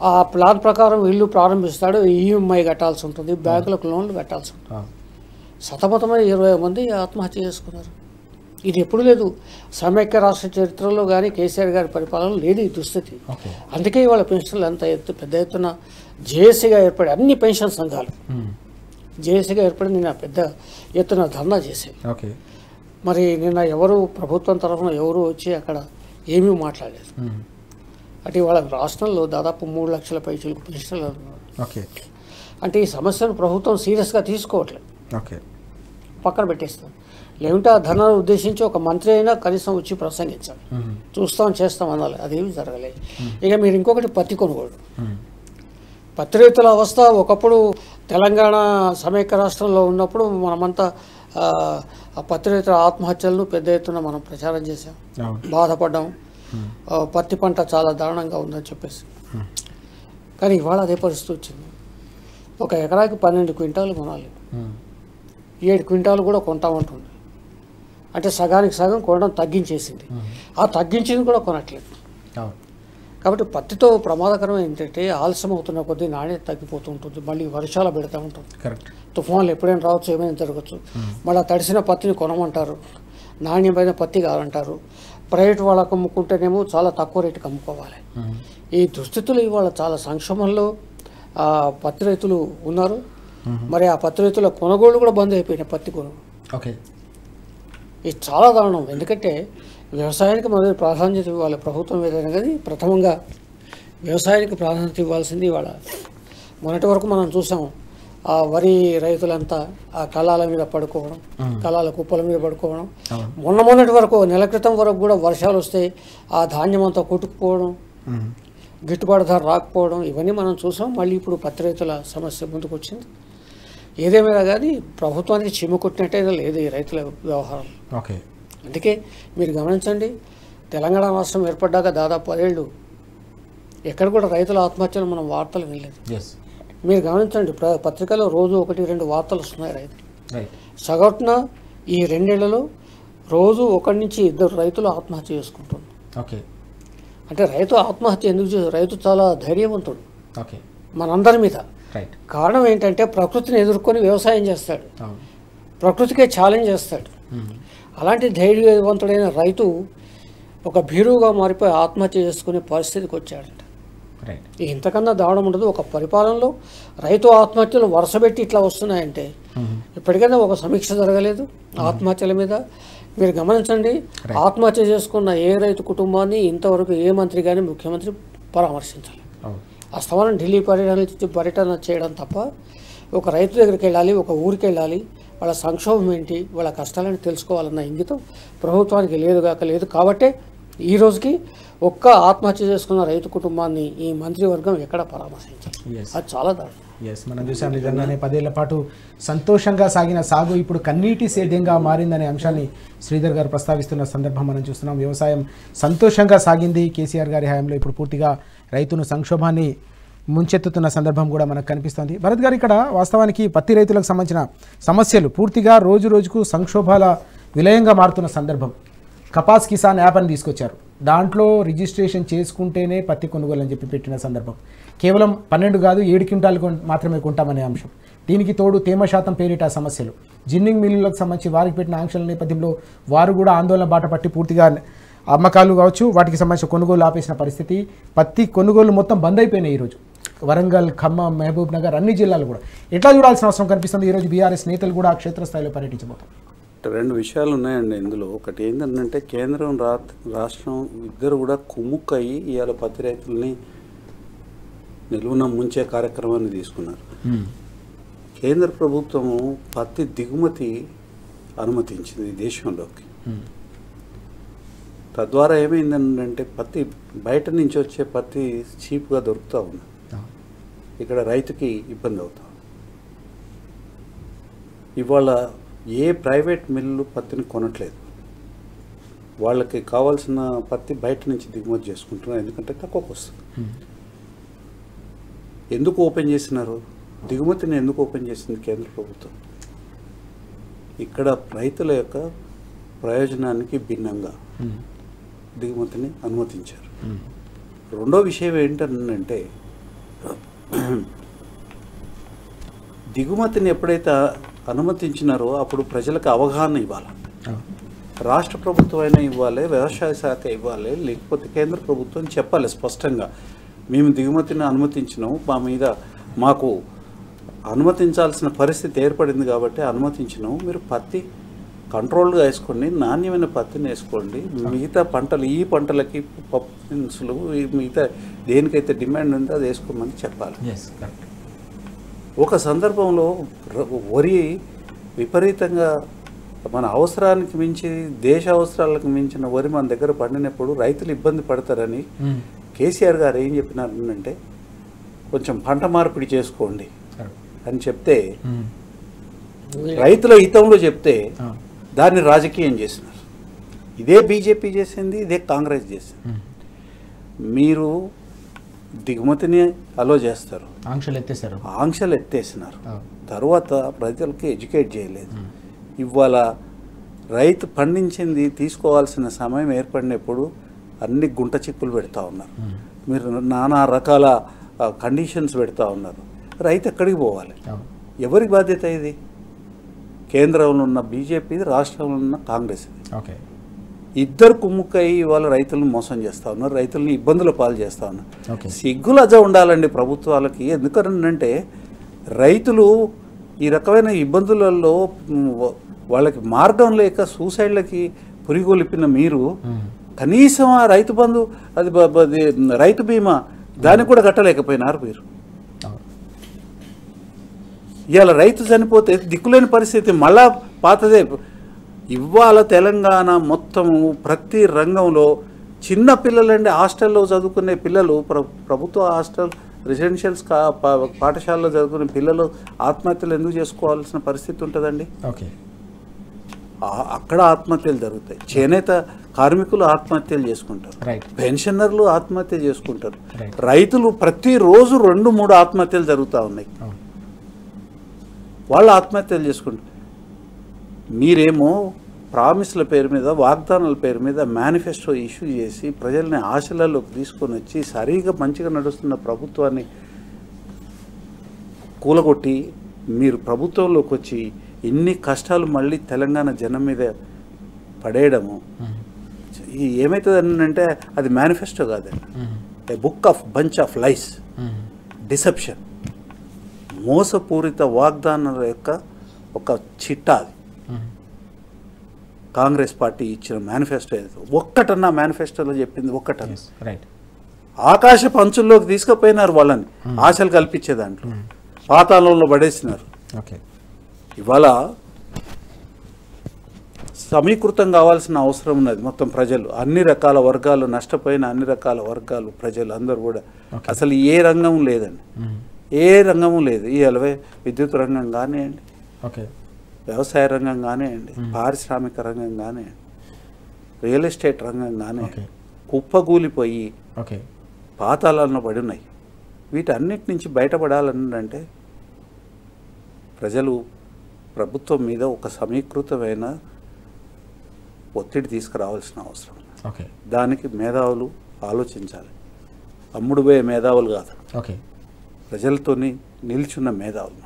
ఆ ప్లాన్ ప్రకారం ఇల్లు ప్రారంభిస్తాడు, ఈఎంఐ కట్టాల్సి ఉంటుంది, బ్యాంకులకు లోన్లు కట్టాల్సి ఉంటుంది. సతమతమైన 20 మంది ఆత్మహత్య చేసుకున్నారు. ఇది ఎప్పుడు లేదు సమైక్య రాష్ట్ర చరిత్రలో కానీ, కేసీఆర్ గారి పరిపాలన లేదు ఈ దుస్థితి. అందుకే ఇవాళ పెన్షన్లు అంత పెద్ద ఎత్తున జేఏసీగా ఏర్పడి అన్ని పెన్షన్ సంఘాలు జేఏసీగా ఏర్పడి నిన్న పెద్ద ఎత్తున ధర్నా చేసేది. ఓకే, మరి నిన్న ఎవరు ప్రభుత్వం తరఫున ఎవరు వచ్చి అక్కడ ఏమీ మాట్లాడలేదు. అంటే వాళ్ళ రాష్ట్రంలో దాదాపు 3 లక్షల పైచీలకు పెన్షన్లు. ఓకే, అంటే ఈ సమస్యను ప్రభుత్వం సీరియస్గా తీసుకోవట్లేదు, ఓకే, పక్కన పెట్టేస్తాం. లేకుంటే ఆ ధనాన్ని ఉద్దేశించి ఒక మంత్రి అయినా కనీసం వచ్చి ప్రసంగించాలి, చూస్తాం చేస్తాం అనాలి. అదేమి జరగలేదు. ఇక మీరు ఇంకొకటి పత్తి కొనుగోలు, పత్తి రైతుల అవస్థ. ఒకప్పుడు తెలంగాణ సమైక్య రాష్ట్రంలో ఉన్నప్పుడు మనమంతా పత్తి రైతుల ఆత్మహత్యలను పెద్ద ఎత్తున మనం ప్రచారం చేసాం, బాధపడ్డాం. పత్తి పంట చాలా దారుణంగా ఉందని చెప్పేసి. కానీ ఇవాళ అదే పరిస్థితి వచ్చింది. ఒక ఎకరాకి 12 క్వింటాలు కొనాలి, 7 క్వింటాలు కూడా కొంటామంటుంది. అంటే సగానికి సగం కొనడం తగ్గించేసింది. ఆ తగ్గించింది కూడా కొనట్లేదు. కాబట్టి పత్తితో ప్రమాదకరం ఏంటంటే ఆలస్యం అవుతున్న కొద్దీ నాణ్యత తగ్గిపోతూ ఉంటుంది. మళ్ళీ వర్షాలు పెడతా ఉంటుంది, తుఫాన్లు ఎప్పుడైనా రావచ్చు, ఏమైనా జరగచ్చు. మళ్ళీ తడిసిన పత్తిని కొనమంటారు, నాణ్యమైన పత్తి కావాలంటారు. ప్రైవేట్ వాళ్ళకు అమ్ముకుంటేనేమో చాలా తక్కువ రేటుకి అమ్ముకోవాలి. ఈ దుస్థితులు ఇవాళ చాలా సంక్షోభంలో పత్తి రైతులు ఉన్నారు. మరి ఆ పత్తి రైతుల కొనుగోలు కూడా బంద్ అయిపోయినాయి. పత్తి కొనుగోలు ఓకే, ఇది చాలా దారుణం. ఎందుకంటే వ్యవసాయానికి మొదటి ప్రాధాన్యత ఇవ్వాలి ప్రభుత్వం ఏదైనా కానీ. ప్రథమంగా వ్యవసాయానికి ప్రాధాన్యత ఇవ్వాల్సింది ఇవాళ. మొన్నటి వరకు మనం చూసాం ఆ వరి రైతులంతా ఆ కళాల మీద పడుకోవడం, కళాల కుప్పల మీద పడుకోవడం. మొన్నటి వరకు నెల క్రితం వరకు కూడా వర్షాలు వస్తే ఆ ధాన్యం అంతా కొట్టుకుపోవడం, గిట్టుబాటు ధర రాకపోవడం, ఇవన్నీ మనం చూసాం. మళ్ళీ ఇప్పుడు పత్తి రైతుల సమస్య ముందుకు వచ్చింది. ఏదేమైనా కానీ ప్రభుత్వానికి చిమ్ము కొట్టినట్టయితే లేదు ఈ రైతుల వ్యవహారం. ఓకే, అందుకే మీరు గమనించండి, తెలంగాణ రాష్ట్రం ఏర్పడ్డాక దాదాపు 10 ఏళ్ళు ఎక్కడ కూడా రైతుల ఆత్మహత్యలు మనం వార్తలు వినలేదు. మీరు గమనించండి, పత్రికలో రోజు 1-2 వార్తలు వస్తున్నాయి రైతులు. సగటున ఈ 2 ఏళ్లలో రోజు 1 నుంచి 2 రైతులు ఆత్మహత్య చేసుకుంటున్నారు. ఓకే, అంటే రైతు ఆత్మహత్య ఎందుకు చేస్తారు? రైతు చాలా ధైర్యవంతుడు ఓకే, మనందరి మీద. రైట్. కారణం ఏంటంటే ప్రకృతిని ఎదుర్కొని వ్యవసాయం చేస్తాడు, ప్రకృతికే ఛాలెంజ్ చేస్తాడు. అలాంటి ధైర్యవంతుడైన రైతు ఒక భీరువుగా మారిపోయి ఆత్మహత్య చేసుకునే పరిస్థితికి వచ్చాడంట. ఇంతకన్నా దారుణం ఉండదు. ఒక పరిపాలనలో రైతు ఆత్మహత్యలు వరుసపెట్టి ఇట్లా వస్తున్నాయంటే ఇప్పటికైనా ఒక సమీక్ష జరగలేదు ఆత్మహత్యల మీద. మీరు గమనించండి, ఆత్మహత్య చేసుకున్న ఏ రైతు కుటుంబాన్ని ఇంతవరకు ఏ మంత్రి కానీ ముఖ్యమంత్రి పరామర్శించాలి. అస్తమానం ఢిల్లీ పర్యటన చేయడం తప్ప ఒక రైతు దగ్గరికి వెళ్ళాలి, ఒక ఊరికి వెళ్ళాలి, వాళ్ళ సంక్షోభం ఏంటి, వాళ్ళ కష్టాలని తెలుసుకోవాలన్న ఇంగితం ప్రభుత్వానికి లేదు. కాబట్టే ఈ రోజుకి ఒక్క ఆత్మహత్య చేసుకున్న రైతు కుటుంబాన్ని ఈ మంత్రివర్గం ఎక్కడ పరామర్శించాలి. అది చాలా దారుణం. మనం చూసాం నిజంగానే 10 ఏళ్ల పాటు సంతోషంగా సాగిన సాగు ఇప్పుడు కన్నీటి సేద్యంగా మారిందనే అంశాన్ని శ్రీధర్ గారు ప్రస్తావిస్తున్న సందర్భం మనం చూస్తున్నాం. వ్యవసాయం సంతోషంగా సాగింది కేసీఆర్ గారి హయాంలో, ఇప్పుడు పూర్తిగా రైతును సంక్షోభాన్ని ముంచెత్తుతున్న సందర్భం కూడా మనకు కనిపిస్తుంది. భరత్ గారు, ఇక్కడ వాస్తవానికి పత్తి రైతులకు సంబంధించిన సమస్యలు పూర్తిగా రోజు రోజుకు సంక్షోభాల విలయంగా మారుతున్న సందర్భం. కపాస్ కిసాన్ యాప్ అని తీసుకొచ్చారు. దాంట్లో రిజిస్ట్రేషన్ చేసుకుంటేనే పత్తి కొనుగోలు అని చెప్పి పెట్టిన సందర్భం. కేవలం 12 కాదు 7 క్వింటాలు మాత్రమే కొంటామనే అంశం. దీనికి తోడు తేమ శాతం పేరిట సమస్యలు, జిన్నింగ్ మిల్లులకు సంబంధించి వారికి పెట్టిన ఆంక్షల నేపథ్యంలో వారు కూడా ఆందోళన బాట పట్టి పూర్తిగా అమ్మకాలు కావచ్చు వాటికి సంబంధించిన కొనుగోలు ఆపేసిన పరిస్థితి. పత్తి కొనుగోలు మొత్తం బంద్ అయిపోయినాయి ఈరోజు. వరంగల్, ఖమ్మం, మహబూబ్ నగర్ అన్ని జిల్లాలు కూడా. ఎట్లా చూడాల్సిన అవసరం కనిపిస్తుంది? ఈరోజు బీఆర్ఎస్ నేతలు కూడా క్షేత్రస్థాయిలో పర్యటించబోతారు. 2 విషయాలు ఉన్నాయండి ఇందులో. ఒకటి ఏంటంటే కేంద్రం రాష్ట్రం ఇద్దరు కూడా కుమ్ముక్కయ్యి ఇవాళ పత్తి రైతుల్ని నిలువున ముంచే కార్యక్రమాన్ని తీసుకున్నారు. కేంద్ర ప్రభుత్వము పత్తి దిగుమతి అనుమతించింది దేశంలోకి. తద్వారా ఏమైందంటే పత్తి బయట నుంచి వచ్చే పత్తి చీప్గా దొరుకుతూ ఉంది. ఇక్కడ రైతుకి ఇబ్బంది అవుతా. ఇవాళ ఏ ప్రైవేట్ మిల్లు పత్తిని కొనట్లేదు. వాళ్ళకి కావాల్సిన పత్తి బయట నుంచి దిగుమతి చేసుకుంటున్నారు, ఎందుకంటే తక్కువకు వస్తుంది. ఎందుకు ఓపెన్ చేసినారు? దిగుమతిని ఎందుకు ఓపెన్ చేసింది కేంద్ర ప్రభుత్వం? ఇక్కడ రైతుల యొక్క ప్రయోజనానికి భిన్నంగా దిగుమతిని అనుమతించారు. రెండో విషయం ఏంటంటే దిగుమతిని ఎప్పుడైతే అనుమతించినారో అప్పుడు ప్రజలకు అవగాహన ఇవ్వాలి. రాష్ట్ర ప్రభుత్వం అయినా ఇవ్వాలి, వ్యవసాయ శాఖ ఇవ్వాలి, లేకపోతే కేంద్ర ప్రభుత్వం చెప్పాలి స్పష్టంగా, మేము దిగుమతిని అనుమతించినాము, మా మీద మాకు అనుమతించాల్సిన పరిస్థితి ఏర్పడింది కాబట్టి అనుమతించినాము, మీరు పత్తి కంట్రోల్గా వేసుకోండి, నాణ్యమైన పత్తిని వేసుకోండి, మిగతా పంటలు ఈ పంటలకి పప్పు దినుసులు మిగతా దేనికైతే డిమాండ్ ఉందో అది వేసుకోమని చెప్పాలి. ఒక సందర్భంలో వరి విపరీతంగా మన అవసరానికి మించి దేశ అవసరాలకు మించిన వరి మన దగ్గర పండినప్పుడు రైతులు ఇబ్బంది పడతారని కేసీఆర్ గారు ఏం చెప్పినారంటే కొంచెం పంట మార్పిడి చేసుకోండి అని చెప్తే, రైతుల హితంలో చెప్తే దాన్ని రాజకీయం చేసినారు. ఇదే బీజేపీ చేసింది, ఇదే కాంగ్రెస్ చేసింది. మీరు దిగుమతిని అలో చేస్తారు, ఆంక్షలు ఎత్తేసినారు, తర్వాత ప్రజలకి ఎడ్యుకేట్ చేయలేదు. ఇవాళ రైతు పండించింది తీసుకోవాల్సిన సమయం ఏర్పడినప్పుడు అన్ని గుంట చిక్కులు పెడతా ఉన్నారు, మీరు నానా రకాల కండిషన్స్ పెడతా ఉన్నారు. రైతు ఎక్కడికి పోవాలి? ఎవరి బాధ్యత ఇది? కేంద్రంలో ఉన్న బీజేపీ, రాష్ట్రంలో ఉన్న కాంగ్రెస్. ఇద్దరు కుమ్ముక్కై వాళ్ళ రైతులను మోసం చేస్తూ ఉన్నారు, రైతులని ఇబ్బందుల పాలు చేస్తూ ఉన్నారు. ఓకే. సిగ్గులజ్జ ఉండాలండి ప్రభుత్వాలకి. ఎందుకంటే రైతులు ఈ రకమైన ఇబ్బందులలో వాళ్ళకి మార్గం లేక సూసైడ్లకి పురిగొలిపిన మీరు కనీసం ఆ రైతు బంధు అది రైతు బీమా దాన్ని కూడా కట్టలేకపోయినారు మీరు. ఇవాళ రైతు చనిపోతే దిక్కులేని పరిస్థితి మళ్ళా పాతదే. ఇవాళ తెలంగాణ మొత్తము ప్రతి రంగంలో చిన్న పిల్లలండి, హాస్టల్లో చదువుకునే పిల్లలు, ప్రభుత్వ హాస్టల్ రెసిడెన్షియల్స్ పాఠశాలలో చదువుకునే పిల్లలు ఆత్మహత్యలు ఎందుకు చేసుకోవాల్సిన పరిస్థితి ఉంటుందండి? ఓకే. అక్కడ ఆత్మహత్యలు జరుగుతాయి. చేనేత కార్మికులు ఆత్మహత్యలు చేసుకుంటారు, పెన్షనర్లు ఆత్మహత్య చేసుకుంటారు, రైతులు ప్రతిరోజు 2-3 ఆత్మహత్యలు జరుగుతూ ఉన్నాయి. వాళ్ళు ఆత్మహత్యలు చేసుకుంటారు. మీరేమో ప్రామిస్ల పేరు మీద, వాగ్దానాల పేరు మీద మేనిఫెస్టో ఇష్యూ చేసి ప్రజల్ని ఆశలలోకి తీసుకొని వచ్చి సరిగా మంచిగా నడుస్తున్న ప్రభుత్వాన్ని కూలగొట్టి మీరు ప్రభుత్వంలోకి వచ్చి ఇన్ని కష్టాలు మళ్ళీ తెలంగాణ జనం మీద పడేయడము ఏమవుతుంది అంటే అది మేనిఫెస్టో కాదండి, a book of bunch of lies, deception, మోసపూరిత వాగ్దానాల యొక్క ఒక చిట్టా. అది కాంగ్రెస్ పార్టీ ఇచ్చిన మేనిఫెస్టో ఏదో ఒక్కటన్నా మేనిఫెస్టోలో చెప్పింది ఒక్కటన్నా. ఆకాశ పంచుల్లోకి తీసుకుపోయినారు వాళ్ళని, ఆశలు కల్పించే దాంట్లో పాతాళంలో పడేసినారు. ఇవాళ సమీకృతం కావాల్సిన అవసరం ఉన్నది. మొత్తం ప్రజలు, అన్ని రకాల వర్గాలు, నష్టపోయిన అన్ని రకాల వర్గాలు ప్రజలు అందరూ కూడా. అసలు ఏ రంగం లేదండి, ఏ రంగము లేదు. ఈ అలవే విద్యుత్ రంగం కానివ్వండి, వ్యవసాయ రంగం కానివ్వండి, పారిశ్రామిక రంగం కానివ్వండి, రియల్ ఎస్టేట్ రంగం కానివ్వండి, కుప్పగూలిపోయి పాతాళాలను పడి ఉన్నాయి. వీటన్నిటి నుంచి బయటపడాలంటే ప్రజలు ప్రభుత్వం మీద ఒక సమీకృతమైన ఒత్తిడి తీసుకురావాల్సిన అవసరం. దానికి మేధావులు ఆలోచించాలి. అమ్ముడుపోయే మేధావులు కాదు, ప్రజలతోని నిల్చున్న మేధావులు.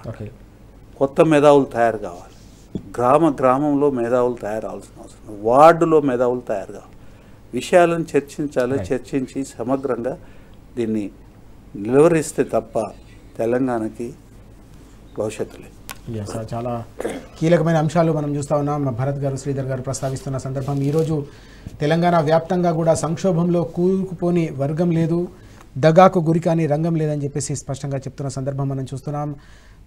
కొత్త మేధావులు తయారు కావాలి. గ్రామంలో మేధావులు తయారవలసిన అవసరం, వార్డులో మేధావులు తయారు కావాలి. విషయాలను చర్చించాలి, చర్చించి సమగ్రంగా దీన్ని నిలువరిస్తే తప్ప తెలంగాణకి భవిష్యత్తు లేదు. చాలా కీలకమైన అంశాలు మనం చూస్తూ ఉన్నాం. భరత్ గారు, శ్రీధర్ గారు ప్రస్తావిస్తున్న సందర్భం. ఈరోజు తెలంగాణ వ్యాప్తంగా కూడా సంక్షోభంలో కూరుకుపోని వర్గం లేదు, దగాకు గురికాని రంగం లేదని చెప్పేసి స్పష్టంగా చెప్తున్న సందర్భం మనం చూస్తున్నాం.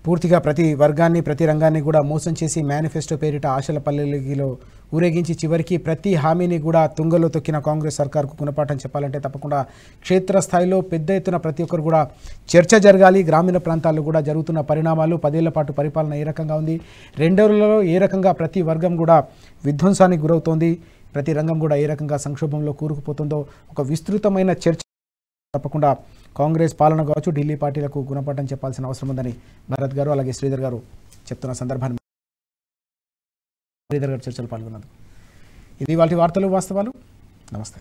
పూర్తిగా ప్రతి వర్గాన్ని, ప్రతి రంగాన్ని కూడా మోసం చేసి మేనిఫెస్టో పేరిట ఆశల పల్లెలో ఊరేగించి చివరికి ప్రతి హామీని కూడా తుంగలో తొక్కిన కాంగ్రెస్ సర్కార్కు గుణపాఠం చెప్పాలంటే తప్పకుండా క్షేత్రస్థాయిలో పెద్ద ఎత్తున ప్రతి ఒక్కరు కూడా చర్చ జరగాలి. గ్రామీణ ప్రాంతాల్లో కూడా జరుగుతున్న పరిణామాలు, 10 ఏళ్ల పాటు పరిపాలన ఏ రకంగా ఉంది, 2 ఏళ్లలో ఏ రకంగా ప్రతి వర్గం కూడా విధ్వంసానికి గురవుతోంది, ప్రతి రంగం కూడా ఏ రకంగా సంక్షోభంలో కూరుకుపోతుందో ఒక విస్తృతమైన చర్చ తప్పకుండా కాంగ్రెస్ పాలన కావచ్చు, ఢిల్లీ పార్టీలకు గుణపాఠం చెప్పాల్సిన అవసరం ఉందని భరత్ గారు అలాగే శ్రీధర్ గారు చెప్తున్న సందర్భాన్ని శ్రీధర్ గారు చర్చలు పాల్గొన్నారు. ఇది వాటి వార్తలు వాస్తవాలు. నమస్తే.